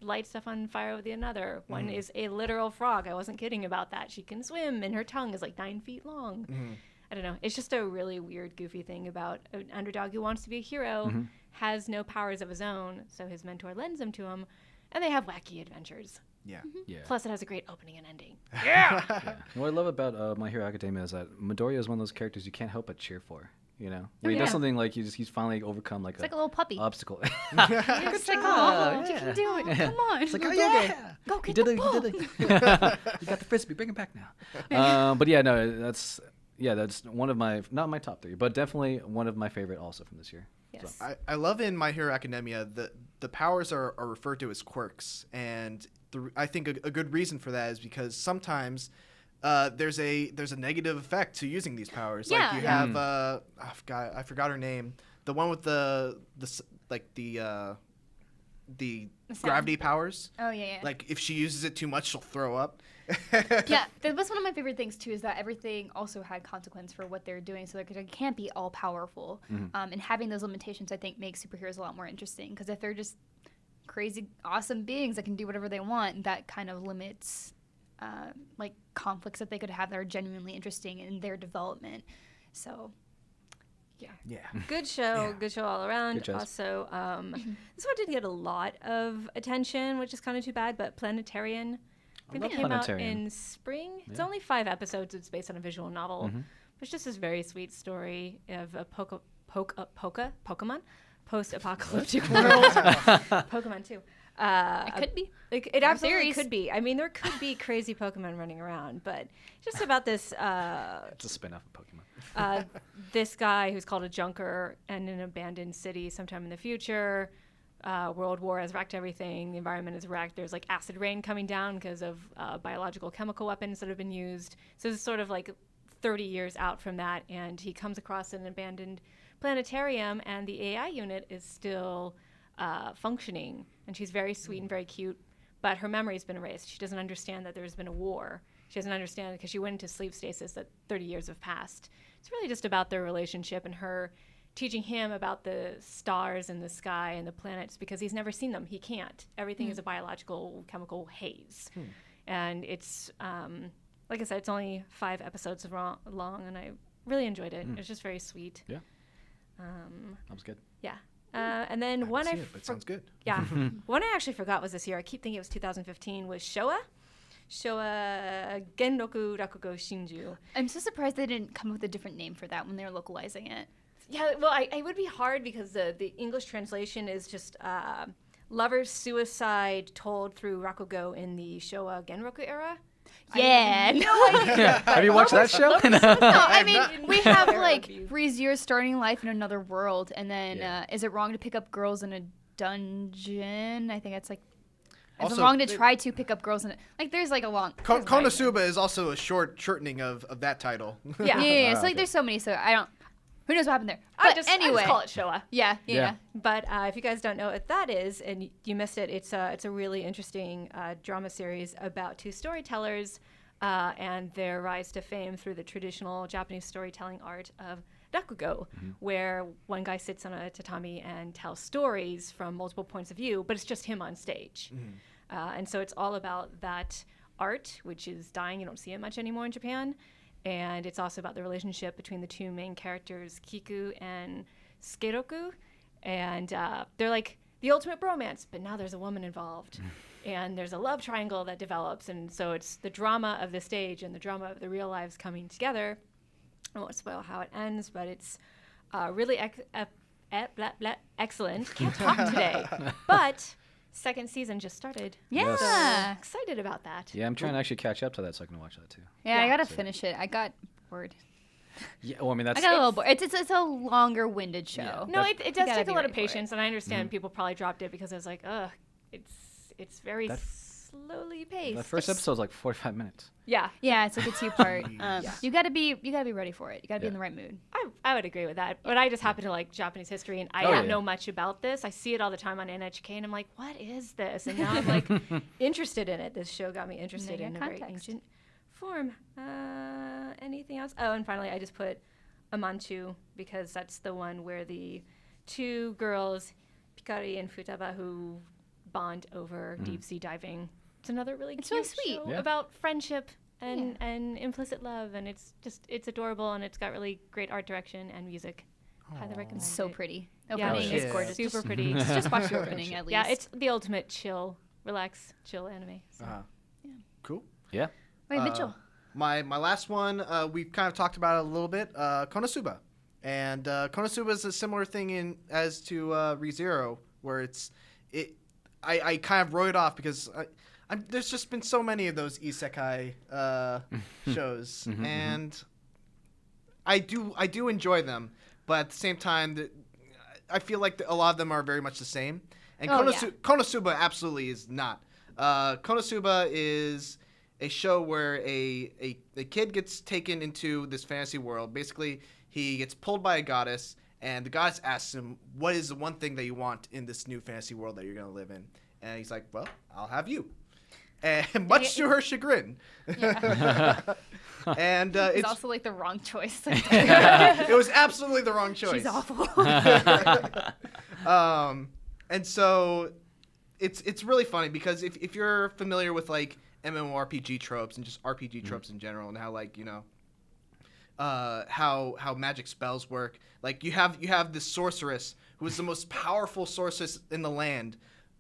light stuff on fire with the another. One is a literal frog. I wasn't kidding about that. She can swim, and her tongue is like 9 feet long. I don't know. It's just a really weird, goofy thing about an underdog who wants to be a hero, has no powers of his own, so his mentor lends them to him, and they have wacky adventures. Yeah. Yeah. Plus, it has a great opening and ending. Yeah. What I love about My Hero Academia is that Midoriya is one of those characters you can't help but cheer for. You know, when he does yeah. something like he's finally overcome like It's like a little puppy. obstacle. It's like, oh, you can do it. Come on. It's like, oh yeah, Go you get did the it, ball. you did it. You got the frisbee, bring it back now. But yeah, no, that's one of my, not my top 3, but definitely one of my favorite also from this year. Yes. I love in My Hero Academia the powers are referred to as quirks, and I think a good reason for that is because sometimes there's a negative effect to using these powers. Yeah. Like you have I forgot her name, the one with the gravity powers. Oh, yeah. Like if she uses it too much, she'll throw up. Yeah, that was one of my favorite things too. Is that everything also had consequence for what they're doing, so they can't be all powerful. And having those limitations, I think, makes superheroes a lot more interesting. Because if they're just crazy, awesome beings that can do whatever they want, that kind of limits like conflicts that they could have that are genuinely interesting in their development. So, Yeah. Good show. Good show all around. Good choice. Also, this one didn't get a lot of attention, which is kind of too bad, but Planetarian. I think love it came out Planetarian. in spring. It's Yeah. only 5 episodes. It's based on a visual novel. It's just this very sweet story of a Pokemon post-apocalyptic world. Pokemon too. it could be. It absolutely theories. could be. I mean, there could be crazy Pokemon running around, but just about this It's a spin-off of Pokemon. this guy who's called a junker in an abandoned city sometime in the future. World War has wrecked everything. The environment is wrecked. There's like acid rain coming down because of biological chemical weapons that have been used. So this is sort of like 30 years out from that, and he comes across an abandoned planetarium, and the AI unit is still functioning, and she's very sweet and very cute, but her memory's been erased. She doesn't understand that there's been a war. She doesn't understand because she went into sleep stasis that 30 years have passed. It's really just about their relationship and her teaching him about the stars and the sky and the planets because he's never seen them. He can't. Everything is a biological chemical haze. And it's, like I said, it's only 5 episodes long, and I really enjoyed it. It's just very sweet. Yeah. That was good. Yeah. And then one see it, but it sounds good. Yeah. One I actually forgot was this year. I keep thinking it was 2015, was Showa. Showa Genroku Rakugo Shinju. I'm so surprised they didn't come up with a different name for that when they were localizing it. Yeah, well, it would be hard because the English translation is just lover's suicide told through Rakugo in the Showa Genroku era. Yeah. No idea. Have you watched that show? No, I mean, not. we have like ReZero starting life in another world, and then Yeah. is it wrong to pick up girls in a dungeon? I think it's like. Is Also, it wrong to try to pick up girls in it? Like, there's like a long. Konosuba is also a shortening of that title. Yeah. Yeah. Ah, So like, okay. there's so many. So I don't. Who knows what happened there? I But just anyway, call it Showa. yeah. But if you guys don't know what that is, and you missed it, it's a really interesting drama series about two storytellers and their rise to fame through the traditional Japanese storytelling art of Rakugo, where one guy sits on a tatami and tells stories from multiple points of view, but it's just him on stage. And so it's all about that art, which is dying. You don't see it much anymore in Japan. And it's also about the relationship between the two main characters, Kiku and Skeroku. And they're like the ultimate bromance, but now there's a woman involved. And there's a love triangle that develops. And so it's the drama of the stage and the drama of the real lives coming together. I won't spoil how it ends, but it's really excellent. Can't talk today. But second season just started. Yeah. So excited about that. Yeah, I'm trying to actually catch up to that so I can watch that too. Yeah, I Yeah. gotta finish it. I got bored. Yeah, well, I mean, I that's got a little bored. It's a longer winded show. Yeah. No, it does gotta take be a lot of ready for it. patience, and I understand people probably dropped it because it was like, ugh, it's very That- slowly paced. the first episode's like 45 minutes. Yeah, Yeah, it's like a two-part. You gotta be ready for it. You gotta be in Yeah. the right mood. I would agree with that. But I just happen to like Japanese history, and I Oh, don't yeah. know much about this. I see it all the time on NHK, and I'm like, what is this? And now I'm like interested in it. This show got me interested Yeah, in a very context. ancient form. Anything else? Oh, and finally, I just put Amanchu because that's the one where the two girls, Pikari and Futaba, who bond over deep sea diving. It's another really It's cute really sweet. show Yeah. about friendship and implicit love, and it's adorable, and it's got really great art direction and music. Highly recommend It's so it. pretty. Yeah, Opening shit. is gorgeous. super Just- pretty. Just watch the opening at least. Yeah, it's the ultimate chill, relax, chill anime. So. Cool. Yeah. Wait, Mitchell. My last one, we've kind of talked about it a little bit, Konosuba. And Konosuba is a similar thing as to ReZero, where I kind of wrote it off because there's just been so many of those isekai shows, and I do enjoy them, but at the same time, I feel like a lot of them are very much the same. And Oh, Konosuba absolutely is not. Konosuba is a show where a kid gets taken into this fantasy world. Basically, he gets pulled by a goddess, and the goddess asks him, what is the one thing that you want in this new fantasy world that you're going to live in? And he's like, well, I'll have you. And much to her chagrin. And It's it's also like the wrong choice. it was absolutely the wrong choice. She's awful. And so it's really funny because if you're familiar with like MMORPG tropes and just RPG tropes in general, and how like how magic spells work, like you have this sorceress who is the most powerful sorceress in the land,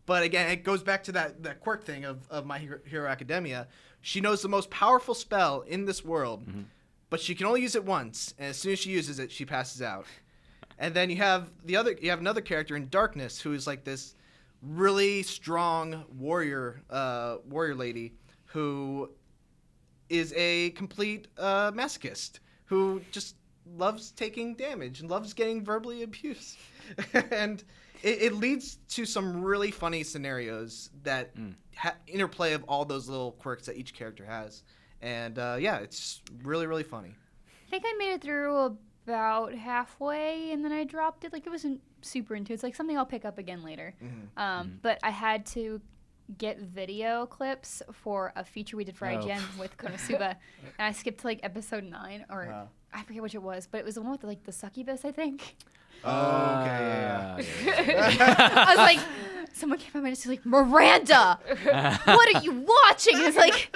but again it goes back to that quirk thing of My Hero Academia. She knows the most powerful spell in this world, but she can only use it once, and as soon as she uses it, she passes out. And then you have another character in Darkness who is like this really strong warrior lady who is a complete masochist who just loves taking damage and loves getting verbally abused. And it leads to some really funny scenarios that interplay of all those little quirks that each character has. And it's really, really funny. I think I made it through about halfway, and then I dropped it. Like, it wasn't super into it. It's like something I'll pick up again later. But I had to get video clips for a feature we did for IGN with Konosuba, and I skipped to like episode 9, or I forget which it was, but it was the one with like the succubus, I think. Oh, okay, I was like, someone came by my desk, like, Miranda, what are you watching? And it's like,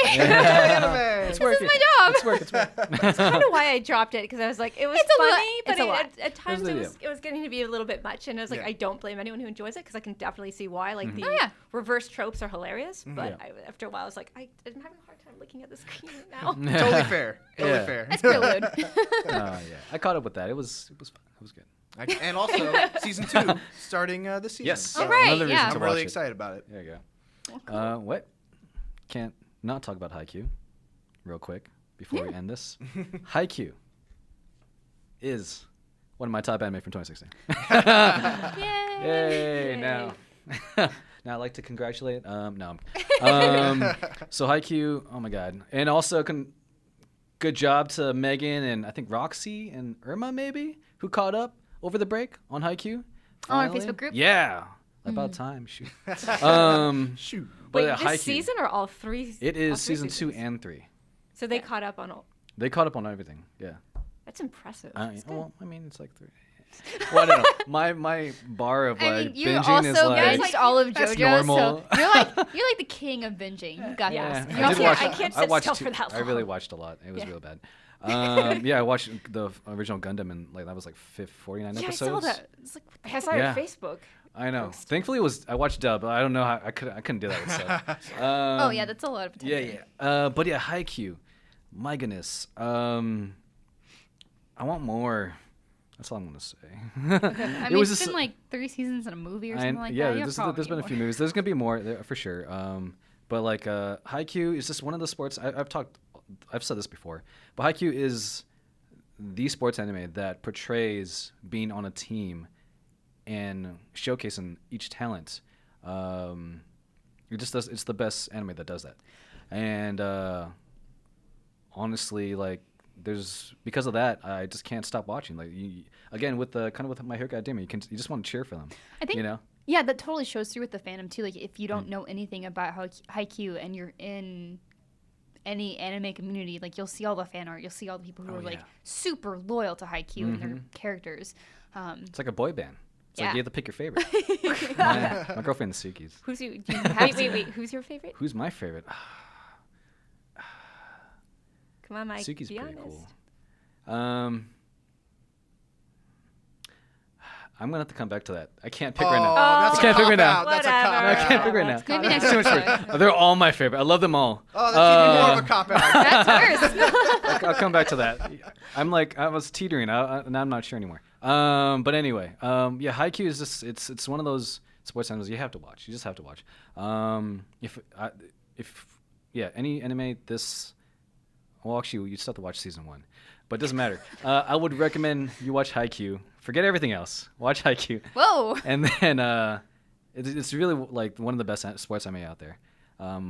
anime. Anime. It's This is working. my job. It's work. It's work. That's kind of why I dropped it, because I was like, it was It's a lot. funny, but It's a lot. at times There's it was getting to be a little bit much, and I was like, Yeah. I don't blame anyone who enjoys it, because I can definitely see why. Like the Oh, yeah. reverse tropes are hilarious, but Yeah. after a while, I was like, I'm having a hard time looking at the screen now. Totally fair. Totally Yeah. fair. That's prelude. Yeah, I caught up with that. It was fun. It was good. And also, season 2 starting this season. Yes. So Oh, right, Another reason yeah. to I'm watch really it. excited about it. There you go. Well, cool. What? Can't not talk about Haikyu real quick before we end this. Haikyu is one of my top anime from 2016. Yay. Yay! Now, now I'd like to congratulate. No. So Haikyu, oh my god, and also good job to Megan and I think Roxy and Irma maybe who caught up over the break on Haikyu. On our finally. Facebook group? Yeah, about time. Shoot. Shoot. But Wait, yeah, this Haikyu, season or all three? it all is three season 2 seasons? and 3. So they caught up on all. They caught up on everything. Yeah. That's impressive. That's good. Well, I mean, it's like 3. Well, I don't know. My bar of I like mean, you binging also is like binged all of that's JoJo, normal. so you're like the king of binging. You got Yeah. this. Yeah. You I also- can't- I can't sit watched still for that I really long. watched a lot. It was Yeah. real bad. Yeah, I watched the original Gundam and like that was like 49 Yeah, episodes. I saw that. It's like, what the I saw Yeah. your Facebook. I know. Post. Thankfully, I watched dub. But I don't know how I couldn't do that with stuff. Oh yeah, that's a lot of Yeah, potential. yeah. But yeah, Haikyu. My goodness. I want more. That's all I'm gonna say. I mean, it's been like 3 seasons and a movie or something like yeah, that. You'll there's probably been a get few more. movies. There's gonna be more there, for sure. But like Haikyu is just one of the sports I've said this before, but Haikyu is the sports anime that portrays being on a team and showcasing each talent. It just does. It's the best anime that does that, and honestly, like. Because of that, I just can't stop watching. Like again, with My Hero Academia, you just want to cheer for them. I think you know. Yeah, that totally shows through with the fandom too. Like if you don't know anything about Haikyu and you're in any anime community, like you'll see all the fan art, you'll see all the people who Oh, are like yeah. super loyal to Haikyu and their characters. It's like a boy band. It's like Yeah. you have to pick your favorite. my girlfriend's Suki's. Who's you? Wait. Who's your favorite? Who's my favorite? Come on, Mike. Suki's be pretty honest. cool. I'm gonna have to come back to that. I can't pick right now. That's I can't a figure it out. cop-out. That's a Whatever. No, I cop-out. can't figure it out. Maybe next Too much episode. work. They're all my favorite. I love them all. Oh, that's even more of a cop-out. That's worse. I'll come back to that. I was teetering, and I'm not sure anymore. But anyway, yeah, Haikyu is just it's one of those sports animes you have to watch. You just have to watch. If any anime this, well, actually, you still have to watch season 1, but it doesn't matter. I would recommend you watch Haikyu. Forget everything else. Watch Haikyu. Whoa. And then it's really like one of the best sports anime out there.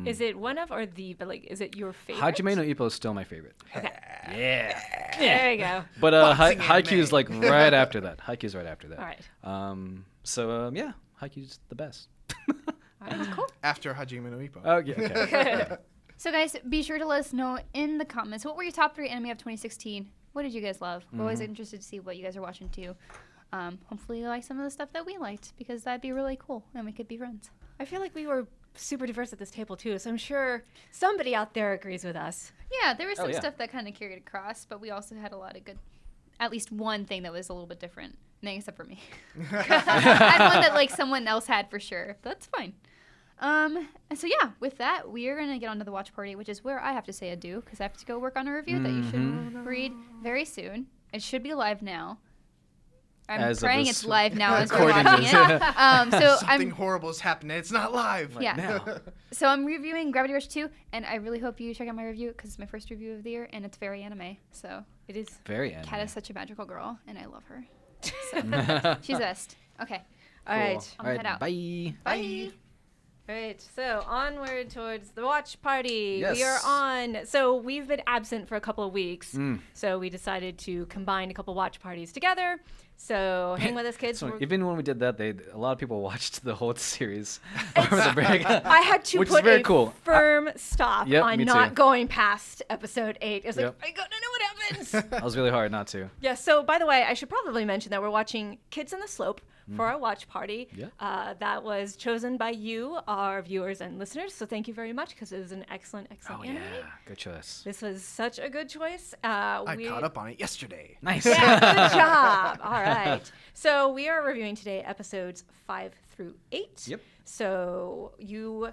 Is it one of or the? But like, is it your favorite? Hajime no Ippo is still my favorite. Okay. Yeah. There you go. But Boxing Haikyu is anime. like right after that. Haikyu is right after that. All right. Yeah, Haikyu's the best. All right. Cool. After Hajime no Ippo. Oh, yeah, okay. Yeah. So guys, be sure to let us know in the comments what were your top 3 anime of 2016. What did you guys love? We're always interested to see what you guys are watching too. Hopefully you like some of the stuff that we liked because that'd be really cool and we could be friends. I feel like we were super diverse at this table too, so I'm sure somebody out there agrees with us. Yeah, there was some yeah. stuff that kind of carried across, but we also had a lot of good, at least one thing that was a little bit different, except for me. I had one that like someone else had for sure, but that's fine. And so yeah, with that, we are gonna get on to the watch party, which is where I have to say adieu because I have to go work on a review that you should read very soon. It should be live now. I'm As of praying this it's live now as we're recording watching this. it. So Something horrible is happening. It's not live. Yeah. Now. So I'm reviewing Gravity Rush 2, and I really hope you check out my review because it's my first review of the year, and it's very anime. So It is. Very anime. Kat is such a magical girl, and I love her. So she's the best. Okay. All right. I'm gonna head out. Bye. Bye. Right, so onward towards the watch party. Yes. We are on. So we've been absent for a couple of weeks. Mm. So we decided to combine a couple watch parties together. So hang with us, kids. So We're- even when we did that, a lot of people watched the whole series over the break. I had to Which is put very a cool. firm stop Yep, on me not too. going past episode 8. I was Yep. like, I gotta know what happens. That was really hard not to. Yeah, so by the way, I should probably mention that we're watching Kids on the Slope, for our watch party. Yeah. That was chosen by you, our viewers and listeners. So thank you very much because it was an excellent anime. Yeah, good choice. This was such a good choice. I caught up on it yesterday. Nice. Yeah, good job. All right. So we are reviewing today episodes 5 through 8. Yep. So you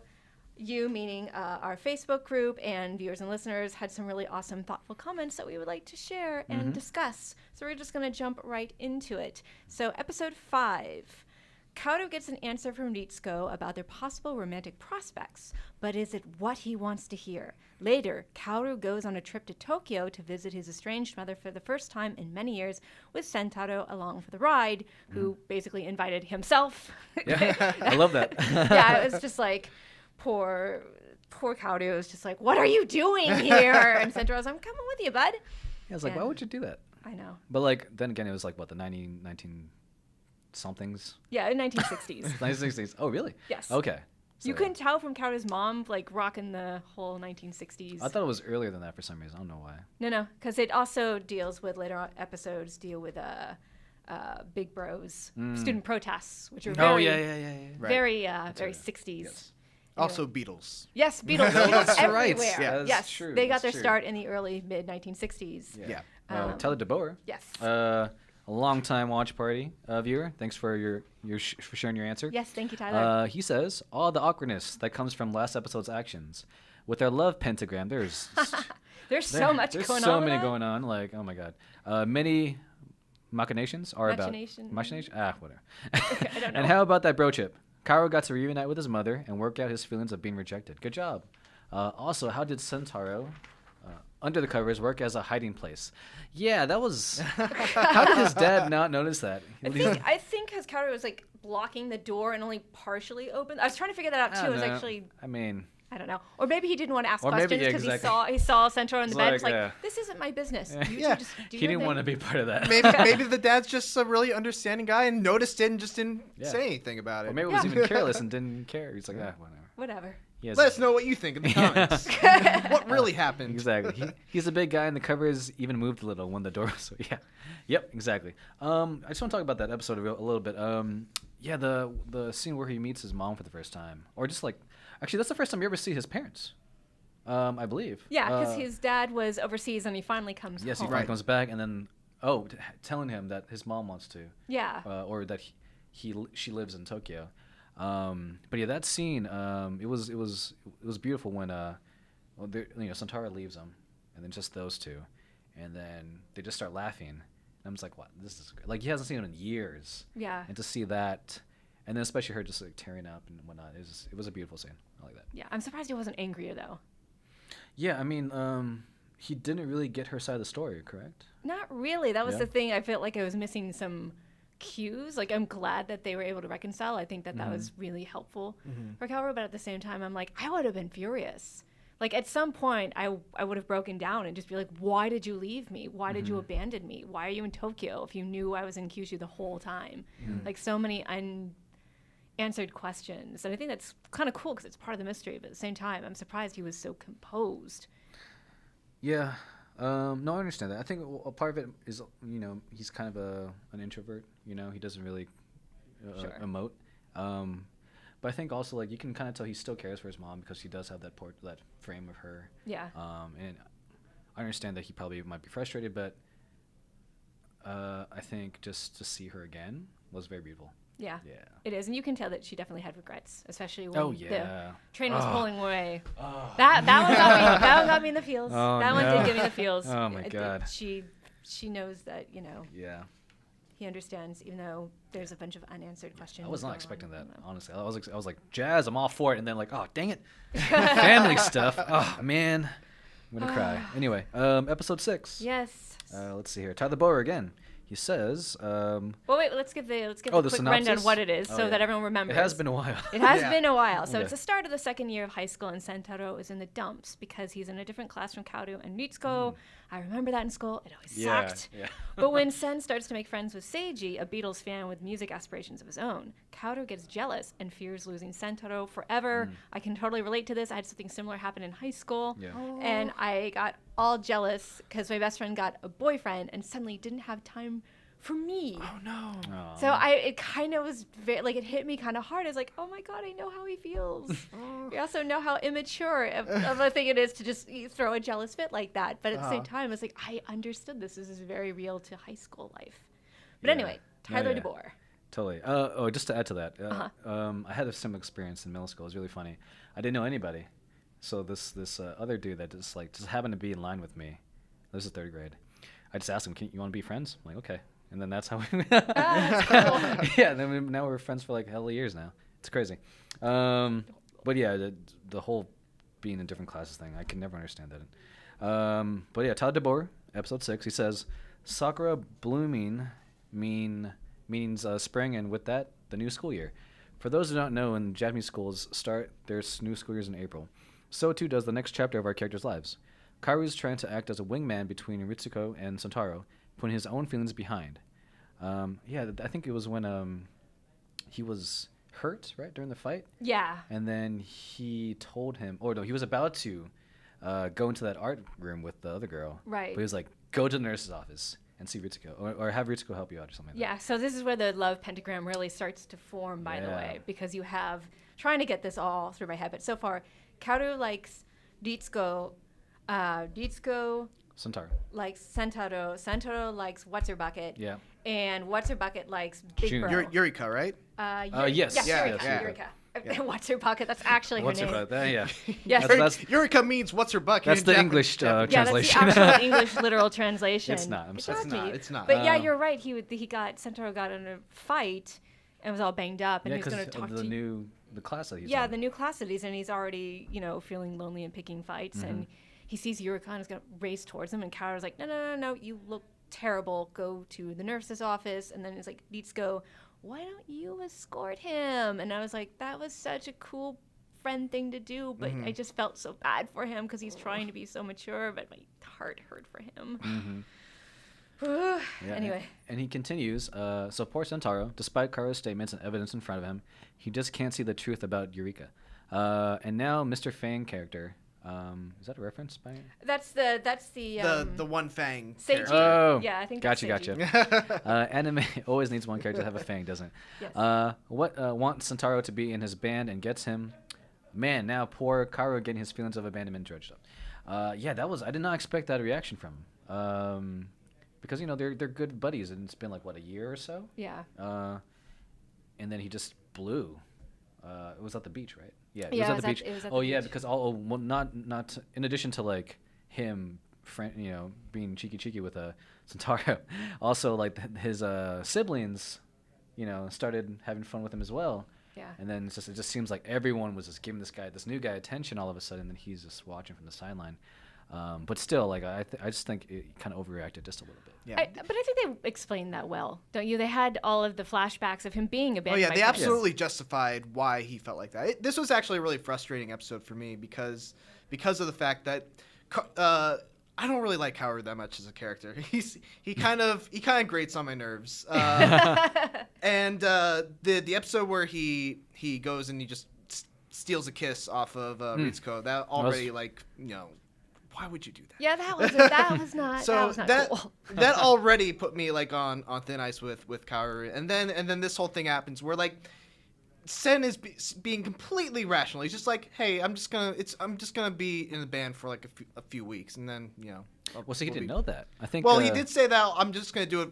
meaning our Facebook group and viewers and listeners had some really awesome, thoughtful comments that we would like to share and discuss. So we're just going to jump right into it. So episode 5. Kaoru gets an answer from Ritsuko about their possible romantic prospects, but is it what he wants to hear? Later, Kaoru goes on a trip to Tokyo to visit his estranged mother for the first time in many years, with Sentaro along for the ride, who basically invited himself. Yeah, I love that. Yeah, it was just like, poor Kaoru was just like, what are you doing here? And Sentaro's, I'm coming with you, bud. I was like, why would you do that? I know. But like, then again, it was like, what, the 19 somethings? Yeah, in 1960s. 1960s. Oh, really? Yes. Okay. You So- couldn't tell from Kaoru's mom, like, rocking the whole 1960s. I thought it was earlier than that for some reason. I don't know why. No, because it also deals with, later on episodes, deal with Big Bros, student protests, which are very, Oh, yeah. Right. very, That's very right. 60s. Yes. Also Beatles. Yes, Beatles. That's Beatles right. everywhere. Yeah, that's yes, true, they got that's their true. start in the early mid-1960s. Yeah. Tyler DeBoer. Yes. A long-time watch party viewer. Thanks for for sharing your answer. Yes, thank you, Tyler. He says, all the awkwardness that comes from last episode's actions. With our love pentagram, there's There's so much there's going so on. many with that. going on. Like, oh my god. Many machinations are Machination. about machination. Whatever. I don't know. And how about that bro trip? Kaoru got to reunite with his mother and work out his feelings of being rejected. Good job. Also, how did Sentaro, under the covers, work as a hiding place? Yeah, that was. How did his dad not notice that? I think because Kaoru was like blocking the door and only partially open. I was trying to figure that out too. It was actually, I mean, I don't know, or maybe he didn't want to ask Or maybe, questions yeah, because exactly. he saw Sentaro in the It's bed. It's like, like, yeah. this isn't my business. You Yeah. two just do he your didn't thing. want to be part of that. Maybe the dad's just a really understanding guy and noticed it and just didn't Yeah. say anything about it. Or maybe it was even careless and didn't care. He's like, whatever. Whatever. He has Let a- us know what you think in the comments. What really happened? Exactly. He's a big guy, and the covers even moved a little when the door. So yeah, yep, exactly. I just want to talk about that episode a little bit. Yeah, the scene where he meets his mom for the first time, or just like, actually, that's the first time you ever see his parents. I believe. Yeah, because his dad was overseas and he finally comes Yes, he home. finally comes back, and then telling him that his mom wants to. Yeah. Or that she lives in Tokyo. But yeah, that scene, it was beautiful when Santara leaves them, and then just those two, and then they just start laughing, and I'm just like, what? This is great. Like, he hasn't seen him in years, Yeah. and to see that, and then especially her just like tearing up and whatnot, it was a beautiful scene. I like that. Yeah. I'm surprised he wasn't angrier though. Yeah, I mean, he didn't really get her side of the story, correct? Not really. That was Yeah. the thing. I felt like I was missing some cues. Like, I'm glad that they were able to reconcile. I think that was really helpful for Kaoru, but at the same time, I'm like, I would have been furious. Like, at some point, I would have broken down and just be like, why did you leave me? Why did you abandon me? Why are you in Tokyo if you knew I was in Kyushu the whole time? Like, so many unanswered questions. And I think that's kind of cool because it's part of the mystery, but at the same time, I'm surprised he was so composed. Yeah. No, I understand that. I think a part of it is, he's kind of an introvert. He doesn't really Sure. emote. But I think also, like, you can kind of tell he still cares for his mom because he does have that frame of her. Yeah. And I understand that he probably might be frustrated, but I think just to see her again was very beautiful. Yeah. Yeah. It is, and you can tell that she definitely had regrets, especially when the train was pulling away. Oh. That one got me in the feels. Oh, that one no. did give me the feels. Oh, my God. She knows that Yeah. he understands, even though there's a bunch of unanswered questions. I was not going expecting on. that, honestly. I was like, Jazz, I'm all for it. And then like, oh, dang it. Family stuff. Oh, man. I'm going to cry. Anyway, episode 6. Yes. Let's see here. Tyler Bower again. He says, Well, wait. Let's give the the quick rundown synopsis? of what it is, Oh, so yeah. that everyone remembers. it has been a while. It has Yeah. been a while. So Okay. it's the start of the second year of high school, and Sentaro is in the dumps because he's in a different class from Kaoru and Ritsuko. I remember that in school. It always sucked. Yeah. But when Sen starts to make friends with Seiji, a Beatles fan with music aspirations of his own, Kaoru gets jealous and fears losing Sentaro forever. I can totally relate to this. I had something similar happen in high school. Yeah. And I got all jealous because my best friend got a boyfriend and suddenly didn't have time for me. Oh no. Aw. So it kind of was like it hit me kind of hard. I was like, oh my god, I know how he feels. We also know how immature of a thing it is to just throw a jealous fit like that. But at the same time, it's like I understood this is very real to high school life. But Yeah. anyway, Tyler Yeah. DeBoer. Totally. Just to add to that, I had a similar experience in middle school. It was really funny. I didn't know anybody, so this other dude that just happened to be in line with me. This is 3rd grade. I just asked him, "You want to be friends?" I'm like, "Okay." And then that's how we. Yeah. Now we're friends for like hell of years now. It's crazy. But yeah, the whole being in different classes thing, I can never understand that. But yeah, Tyler DeBoer, episode 6. He says, "Sakura blooming means spring, and with that, the new school year. For those who don't know, when Japanese schools start their new school years in April, so too does the next chapter of our characters' lives. Kaoru's trying to act as a wingman between Ritsuko and Sentaro, putting his own feelings behind. I think it was when he was hurt, right, during the fight? Yeah. And then he told him, he was about to go into that art room with the other girl. Right. But he was like, go to the nurse's office and see Ritsuko, or have Ritsuko help you out or something like Yeah, so this is where the love pentagram really starts to form, by the way, because you have, trying to get this all through my head, but so far, Kaoru likes Ritsuko, Sentaro. likes Sentaro likes What's Her Bucket, Yeah. and What's Her Bucket likes Big June. Bro. Eureka, right? Yes. Yeah, Yes, Eureka. What's Her Bucket, that's actually What's her her name. butt? Yeah. Yes. That's Eureka means what's her bucket. that's in the Japanese. English Yeah, translation. that's the actual English literal translation. It's not. I'm It's sorry. not. It's not. But yeah, you're right. Sentaro got in a fight and was all banged up, and Yeah, he's because going to talk of to the class that he's Yeah, in. the new class that he's in, he's already, feeling lonely and picking fights, and he sees Eureka and is going to race towards him, and Kaoru's like, no, you look terrible, go to the nurse's office, and then he's like, Ritsuko, why don't you escort him? And I was like, that was such a cool friend thing to do, but I just felt so bad for him because he's trying to be so mature, but my heart hurt for him. Yeah, Anyway. And he continues, so poor Sentaro, despite Kaoru's statements and evidence in front of him, he just can't see the truth about Eureka. And now Mr. Fang character, is that a reference by That's the The one fang. Seiji. character. Oh, Yeah, I think gotcha. that's Seiji. Anime always needs one character to have a fang, doesn't it? Yes. Wants Sentaro to be in his band and gets him. Man, now poor Kaoru getting his feelings of abandonment dredged up. I did not expect that reaction from him. Because they're good buddies, and it's been like a year or so. Yeah. And then he just blew. It was at the beach, right? Yeah, it Yeah, was at the beach. it was at the Yeah, beach. because not in addition to like him, being cheeky with Sentaro, also like his siblings, started having fun with him as well. Yeah. And then it just seems like everyone was just giving this new guy attention all of a sudden, and he's just watching from the sideline. But still, like I just think it kind of overreacted just a little bit. Yeah. But I think they explained that well, don't you? They had all of the flashbacks of him being Oh abandoned. yeah, by they friends. absolutely justified why he felt like that. This was actually a really frustrating episode for me because of the fact that I don't really like Howard that much as a character. He kind of grates on my nerves. And the episode where he goes and he just steals a kiss off of Ritsuko, that already why would you do that? Yeah, that was not. So that was not cool. that already put me like on thin ice with Kaoru, and then this whole thing happens where like Sen is being completely rational. He's just like, hey, I'm just gonna be in the band for like a few weeks, and then Well, so he didn't know that. I think. Well, he did say that I'm just gonna do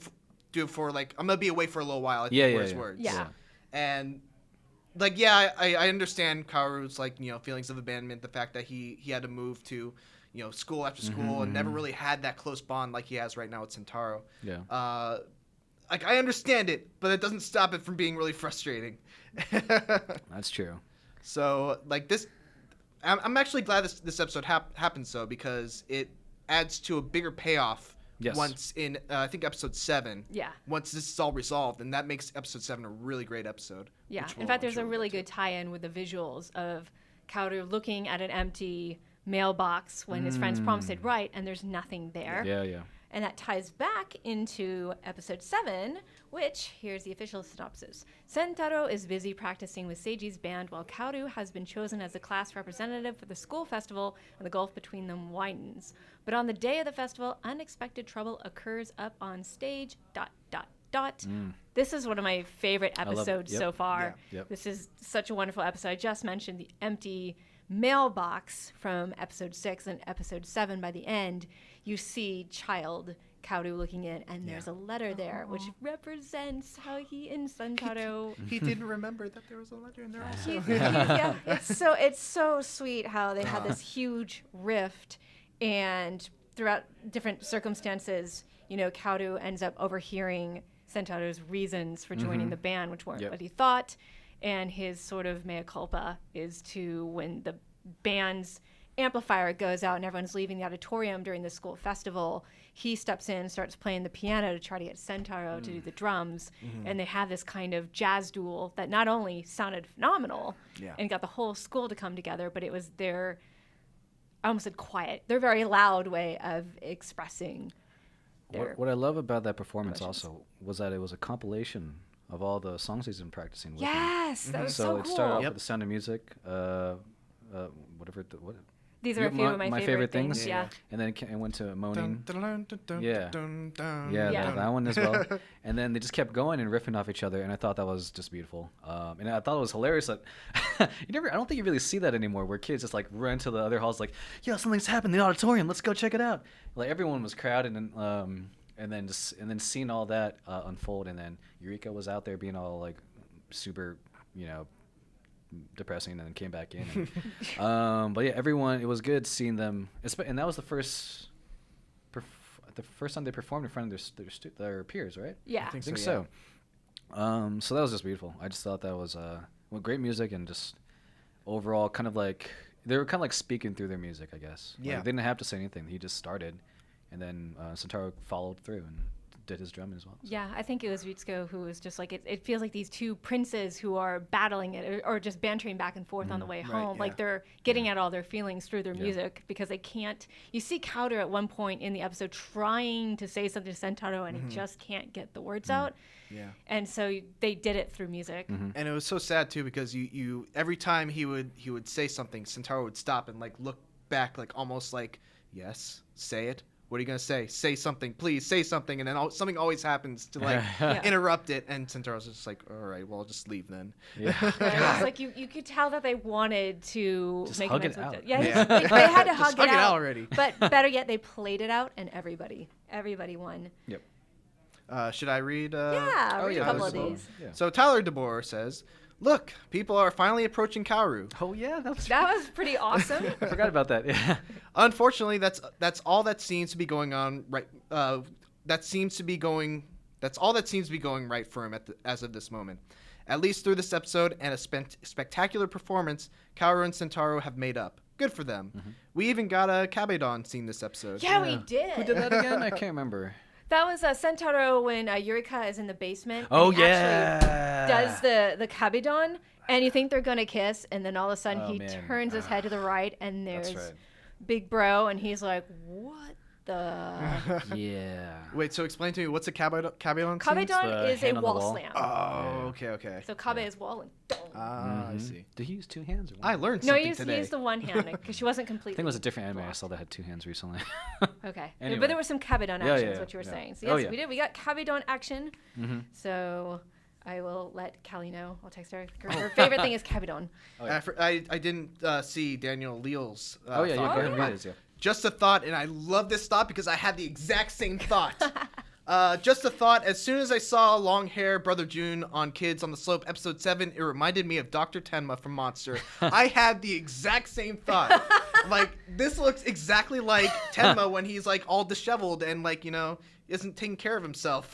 it for like I'm gonna be away for a little while. I think were his words. Yeah. And like I understand Kaoru's like feelings of abandonment, the fact that he had to move to school after school and never really had that close bond like he has right now with Sentaro. Yeah. Like I understand it, but it doesn't stop it from being really frustrating. That's true. So like this, I'm actually glad this episode happens though, because it adds to a bigger payoff. Yes. Once in I think episode 7. Yeah. Once this is all resolved, and that makes episode 7 a really great episode. Yeah. which In we'll- fact, I'm there's sure a we'll really get good tie-in with the visuals of Kaoru looking at an empty mailbox when his friends promised it right, and there's nothing there. Yeah. And that ties back into episode 7, which, here's the official synopsis. Sentaro is busy practicing with Seiji's band while Kaoru has been chosen as the class representative for the school festival, and the gulf between them widens. But on the day of the festival, unexpected trouble occurs up on stage, ... This is one of my favorite episodes so far. Yep. This is such a wonderful episode. I just mentioned the empty mailbox from episode 6 and episode 7. By the end, you see child Kaoru looking in, and there's a letter there which represents how he and Sentaro He didn't remember that there was a letter in there also. it's so sweet how they had this huge rift, and throughout different circumstances, Kaoru ends up overhearing Sentaro's reasons for joining the band, which weren't what he thought. And his sort of mea culpa is to, when the band's amplifier goes out and everyone's leaving the auditorium during the school festival, he steps in and starts playing the piano to try to get Sentaro to do the drums. And they have this kind of jazz duel that not only sounded phenomenal and got the whole school to come together, but it was their, I almost said quiet, their very loud way of expressing their What I love about that performance also was that it was a compilation of all the songs he's been practicing with him. Yes, that was so it cool. started off with The Sound of Music, These are a few of my favorite things. Yeah. And then it went to Moaning. Yeah, Yeah. that one as well. And then they just kept going and riffing off each other, and I thought that was just beautiful. And I thought it was hilarious that I don't think you really see that anymore, where kids just like run to the other halls like, yo, something's happened in the auditorium, let's go check it out. Like everyone was crowded, and then seeing all that unfold, and then Eureka was out there being all like super, depressing, and then came back in. But yeah, everyone, it was good seeing them, and that was the first time they performed in front of their peers, right? Yeah, I think so. So that was just beautiful. I just thought that was great music, and just overall kind of like they were kind of like speaking through their music, I guess. Yeah. Like, they didn't have to say anything. He just started, and then Sentaro followed through and did his drumming as well. So. Yeah, I think it was Ritsuko who was just like, it feels like these two princes who are battling it or just bantering back and forth on the way home. Like they're getting at all their feelings through their music, because they can't. You see Kaoru at one point in the episode trying to say something to Sentaro, and he just can't get the words out. Yeah. And so they did it through music. And it was so sad too, because you every time he would say something, Sentaro would stop and like look back, like almost like, yes, say it. What are you going to say? Say something, please, say something. And then something always happens to like interrupt it. And Sentaro's just like, all right, well, I'll just leave then. Yeah. It's like you could tell that they wanted to just make hug amends it with out. Yeah, they had to hug Just hug it out out already. But better yet, they played it out, and everybody won. Yep. Should I read? Read a couple of those- these. Yeah. So Tyler DeBoer says, look, people are finally approaching Kaoru. Oh yeah, That was pretty awesome. I forgot about that. Yeah. Unfortunately, that's all that seems to be going on right. That's all that seems to be going right for him as of this moment. At least through this episode and a spectacular performance, Kaoru and Sentaro have made up. Good for them. We even got a Kabedon scene this episode. Yeah, we did. Who did that again? I can't remember. That was Sentaro when Eureka is in the basement. Oh and he yeah. actually does the kabedon, and you think they're gonna kiss, and then all of a sudden he turns his head to the right, and there's Big Bro, and he's like, "What the?" Yeah. Wait, so explain to me, what's a Kabedon scene? Kabedon is a hand on the wall wall. slam. Oh, okay. So Kabe is wall and. I see. Did he use two hands? Or one? I learned No, something today. he used the one hand because she wasn't I completely. think it was a different anime I blocked. saw that had two hands recently. Okay, Anyway. but there was some kabedon action, is what you were yeah. saying. So Oh, yes, yeah. we did. We got kabedon action. So I will let Callie know. I'll text her. Her favorite thing is kabedon. Oh, yeah. I didn't see Daniel Leal's Oh yeah, thought. go ahead and read it. Yeah. Just a thought, and I love this thought because I had the exact same thought. Just a thought, as soon as I saw long hair Brother June on Kids on the Slope episode 7, it reminded me of Dr. Tenma from Monster. I had the exact same thought. Like, this looks exactly like Tenma when he's like all disheveled and like, isn't taking care of himself.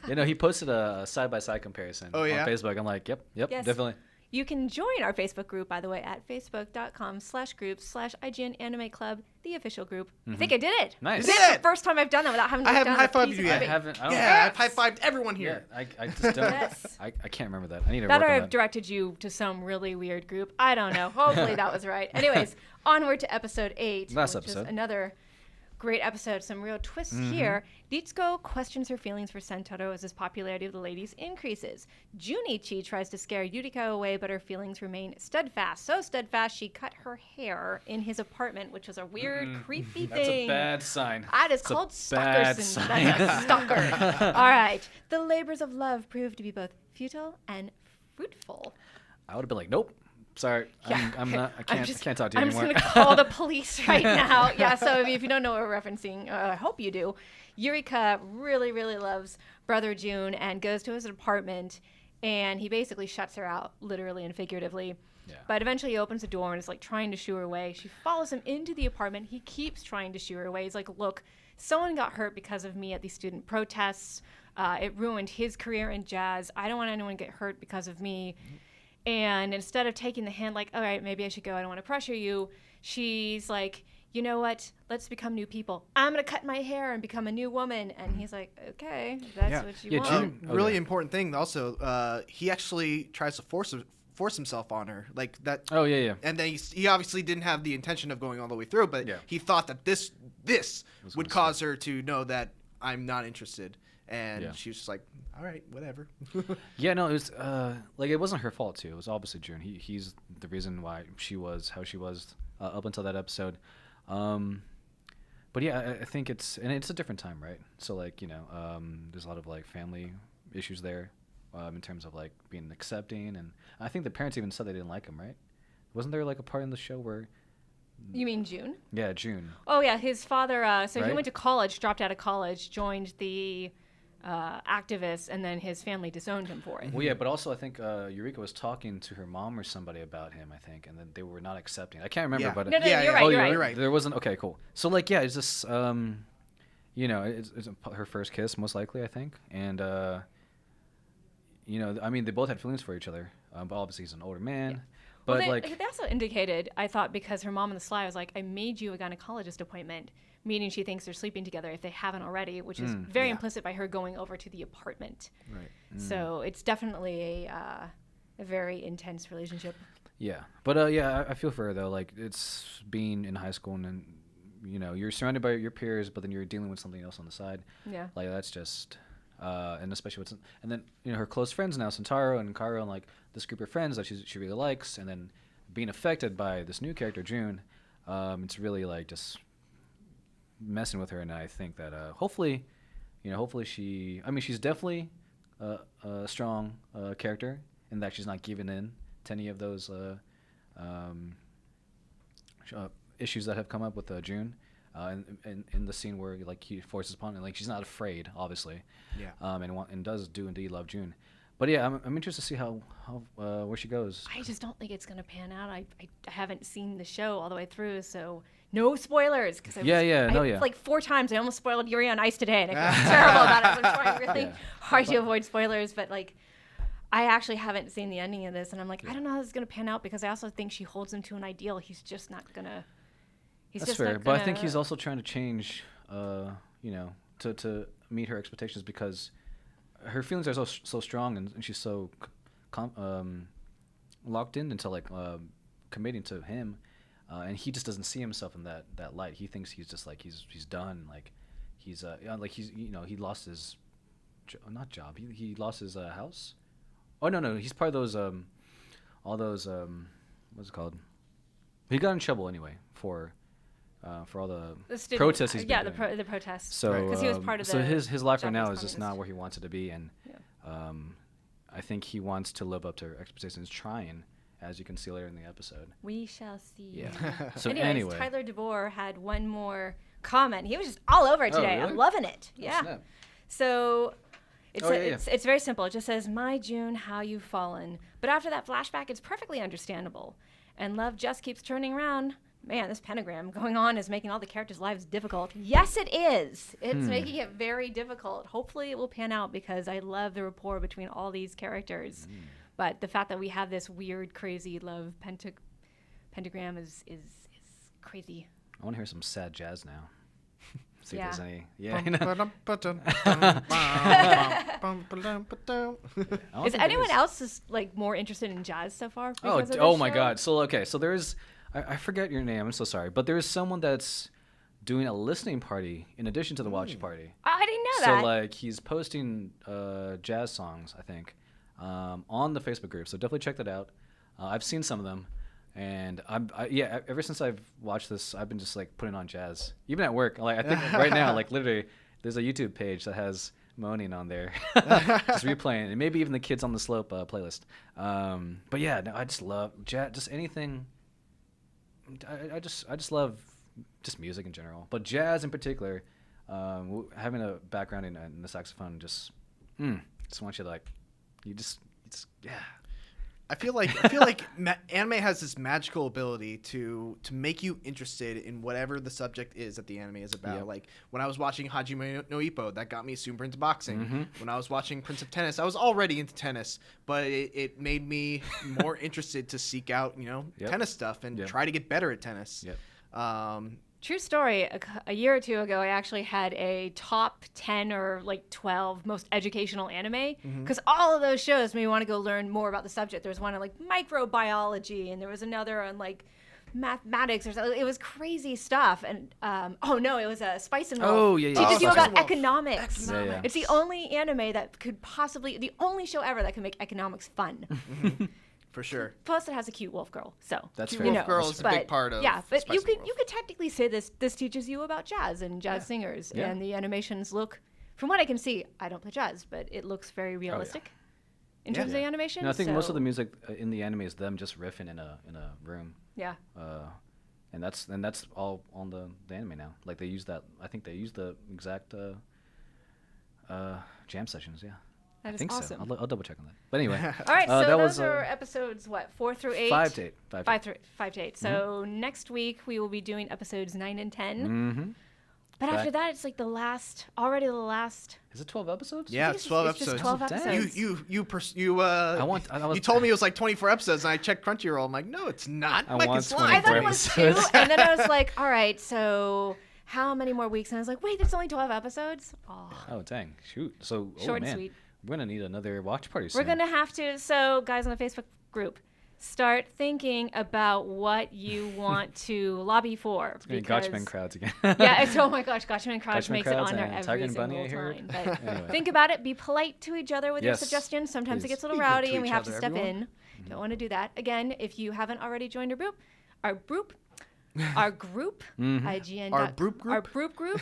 He posted a side-by-side comparison Oh, yeah? on Facebook. I'm like, yep, Yes. definitely. You can join our Facebook group, by the way, at facebook.com/groups/IGN Anime Club, the official group. I think I did it. Nice. This You is did the first time I've done that without having to I look haven't down at a high-fived piece you of yet. I paper. haven't. I don't Yeah, I've high-fived everyone Yeah, here. I just don't. Yes. I can't remember that. I need to That work or on I've that. directed you to some really weird group. I don't know. Hopefully that was right. Anyways, onward to episode 8. Last which episode. is another Great episode. Some real twists here. Ritsuko questions her feelings for Sentaro as his popularity of the ladies increases. Junichi tries to scare Yuriko away, but her feelings remain steadfast. So steadfast, she cut her hair in his apartment, which was a weird, creepy thing. That's a bad sign. That is called stalkers. That's a stalker. All right. The labors of love proved to be both futile and fruitful. I would have been like, nope. Sorry, Yeah. I'm not. I can't talk to you I'm anymore. just gonna call the police right now. Yeah. So if you don't know what we're referencing, I hope you do. Yurika really, really loves Brother June and goes to his apartment, and he basically shuts her out, literally and figuratively. Yeah. But eventually he opens the door and is like trying to shoo her away. She follows him into the apartment. He keeps trying to shoo her away. He's like, look, someone got hurt because of me at these student protests. It ruined his career in jazz. I don't want anyone to get hurt because of me. And instead of taking the hand like, all right, maybe I should go, I don't want to pressure you, she's like, you know what? Let's become new people. I'm going to cut my hair and become a new woman. And he's like, okay, that's what you want. June, Really important thing also, he actually tries to force himself on her like that. Oh yeah. And then he obviously didn't have the intention of going all the way through, but he thought that this would cause her to know that I'm not interested. And she was just like, all right, whatever. Yeah, no, it was like it wasn't her fault too. It was obviously June. He's the reason why she was how she was up until that episode. But yeah, I think it's a different time, right? So like, you know, there's a lot of like family issues there in terms of like being accepting, and I think the parents even said they didn't like him, right? Wasn't there like a part in the show where? You mean June? Yeah, June. Oh yeah, his father. So he Right? went to college, dropped out of college, joined the activists, and then his family disowned him for it. Well, yeah, but also I think Yurika was talking to her mom or somebody about him, I think, and then they were not accepting. I can't remember, Yeah. but No, Yeah, you're yeah. right. oh, You're right. There wasn't. Okay, cool. So like, yeah, it's just you know, it's her first kiss, most likely, I think, and you know, I mean, they both had feelings for each other, but obviously he's an older man. Yeah. But Well, like, they also indicated, I thought, because her mom on the sly was like, I made you a gynecologist appointment, meaning she thinks they're sleeping together if they haven't already, which is very implicit by her going over to the apartment. Right. So it's definitely a very intense relationship. yeah, but yeah, I feel for her though. Like, it's being in high school and then, you know, you're surrounded by your peers, but then you're dealing with something else on the side. Yeah. Like that's just, and especially with, and then you know her close friends now, Sentaro and Karo, and like this group of friends that she really likes, and then being affected by this new character June, it's really like just messing with her. And I think that hopefully she, I mean, she's definitely a strong character in that she's not giving in to any of those issues that have come up with June. In the scene where like he forces upon her, like she's not afraid, obviously, and does do indeed love June, but yeah, I'm interested to see how where she goes. I just don't think it's going to pan out. I haven't seen the show all the way through, so no spoilers. Cause like 4 times I almost spoiled Yuri on Ice today, and I feel terrible about it. So I'm trying really hard to avoid spoilers, but like I actually haven't seen the ending of this, and I'm like, I don't know how this is going to pan out, because I also think she holds him to an ideal. He's just not going to. That's fair, but I think he's also trying to change, you know, to meet her expectations, because her feelings are so strong, and she's so locked into like committing to him, and he just doesn't see himself in that light. He thinks he's just like he's done, like he's you know, he lost his not job, he lost his house. Oh no, he's part of those all those what's it called? He got in trouble anyway for all the protests he's been doing. the protests. So because he was part of the so his life right now Japanese is just not where he wants it to be, and I think he wants to live up to her expectations, trying, as you can see later in the episode. We shall see. Yeah. So Anyways, Tyler DeVore had one more comment. He was just all over it today. Really? I'm loving it. Oh, Yeah. snap. So it's very simple. It just says, "My June, how you've fallen." But after that flashback, it's perfectly understandable. And love just keeps turning around. Man, this pentagram going on is making all the characters' lives difficult. Yes, it is. It's making it very difficult. Hopefully it will pan out, because I love the rapport between all these characters. But the fact that we have this weird, crazy love pentagram is crazy. I want to hear some sad jazz now. See Yeah. if there's any. Is anyone else just like more interested in jazz so far? Oh my God! So okay, so there's I forget your name. I'm so sorry, but there is someone that's doing a listening party in addition to the watch party. I didn't know So that. like he's posting jazz songs, I think, on the Facebook group. So definitely check that out. I've seen some of them, and ever since I've watched this, I've been just like putting on jazz, even at work. Like I think right now, like literally, there's a YouTube page that has moaning on there, just replaying, and maybe even the Kids on the Slope playlist. But yeah, no, I just love jazz, just anything. I just love just music in general, but jazz in particular. Having a background in the saxophone just want you to like, it's yeah. I feel like anime has this magical ability to make you interested in whatever the subject is that the anime is about. Yep. Like when I was watching Hajime no Ippo, that got me super into boxing. Mm-hmm. When I was watching Prince of Tennis, I was already into tennis, but it made me more interested to seek out Yep. tennis stuff and try to get better at tennis. Yep. True story. A year or two ago, I actually had a top 10 or like 12 most educational anime because all of those shows made me want to go learn more about the subject. There was one on like microbiology, and there was another on like mathematics or something. It was crazy stuff. And it was a Spice and Wolf. Oh, yeah. Teaches you Spice about and Wolf. economics. Yeah. It's the only anime that could possibly, the only show ever that can make economics fun. For sure. Plus, it has a cute wolf girl. So That's Cute fair. Wolf Girl is a big part of but Spice you and could Wolf. you could technically say this teaches you about jazz and jazz singers, Yeah. and the animations look, from what I can see, I don't play jazz, but it looks very realistic in terms of the animation. No, I think most of so- the music in the anime is them just riffing in a room. Yeah. And that's all on the anime now. Like they use that. I think they use the exact jam sessions. Yeah. That I is think awesome. so. I'll double check on that. But anyway. All right, so that those was, are episodes 4 through 8. 5 to 8. 5 to 8. So next week we will be doing episodes 9 and 10. Mm-hmm. But after that, it's like the last. Is it 12 episodes? Yeah, I think it's 12 it's just episodes. 12 Oh, dang. episodes. You told me it was like 24 episodes, and I checked Crunchyroll. I'm like, no, it's not. I Mike want is lying. I thought it was 2, episodes. and then I was like, all right, so how many more weeks? And I was like, wait, there's only 12 episodes? Oh, Oh dang! Shoot. So Short and man, sweet. we're gonna need another watch party soon. we're going to have to. So, guys on the Facebook group, start thinking about what you want to lobby for. It's gonna be Gotchaman crowds again. Yeah, it's, oh my gosh, Gotchaman Crowds Gotchaman makes it crowds on there and every Tiger and single Bunny, I heard. time. But Anyway. think about it. Be polite to each other with your Yes, suggestions. Sometimes it please. gets a little Be good rowdy to and we each have to other, step everyone. in. Don't want to do that. Again, if you haven't already joined our group, IGN. Our group group? Our group group.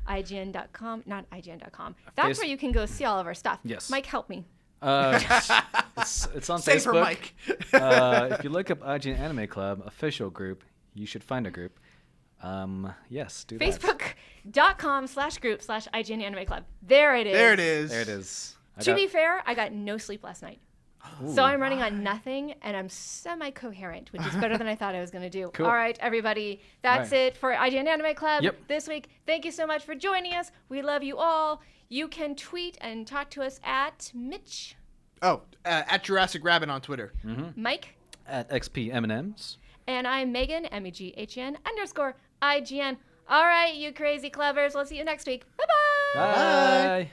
IGN.com, not IGN.com. That's where you can go see all of our stuff. Yes. Mike, help me. It's on Save for Facebook. Mike. If you look up IGN Anime Club official group, you should find a group. Yes, do that. Facebook.com/group/IGN Anime Club. There it is. There it is. There it is. To be fair, I got no sleep last night. So I'm running on nothing, and I'm semi-coherent, which is better than I thought I was going to do. Cool. All right, everybody. That's Right. it for IGN Anime Club Yep. this week. Thank you so much for joining us. We love you all. You can tweet and talk to us at Mitch, Oh, at Jurassic Rabbit on Twitter. Mike, At XP M&Ms. and I'm Megan, MEGHN_IGN. All right, you crazy clevers. We'll see you next week. Bye-bye. Bye.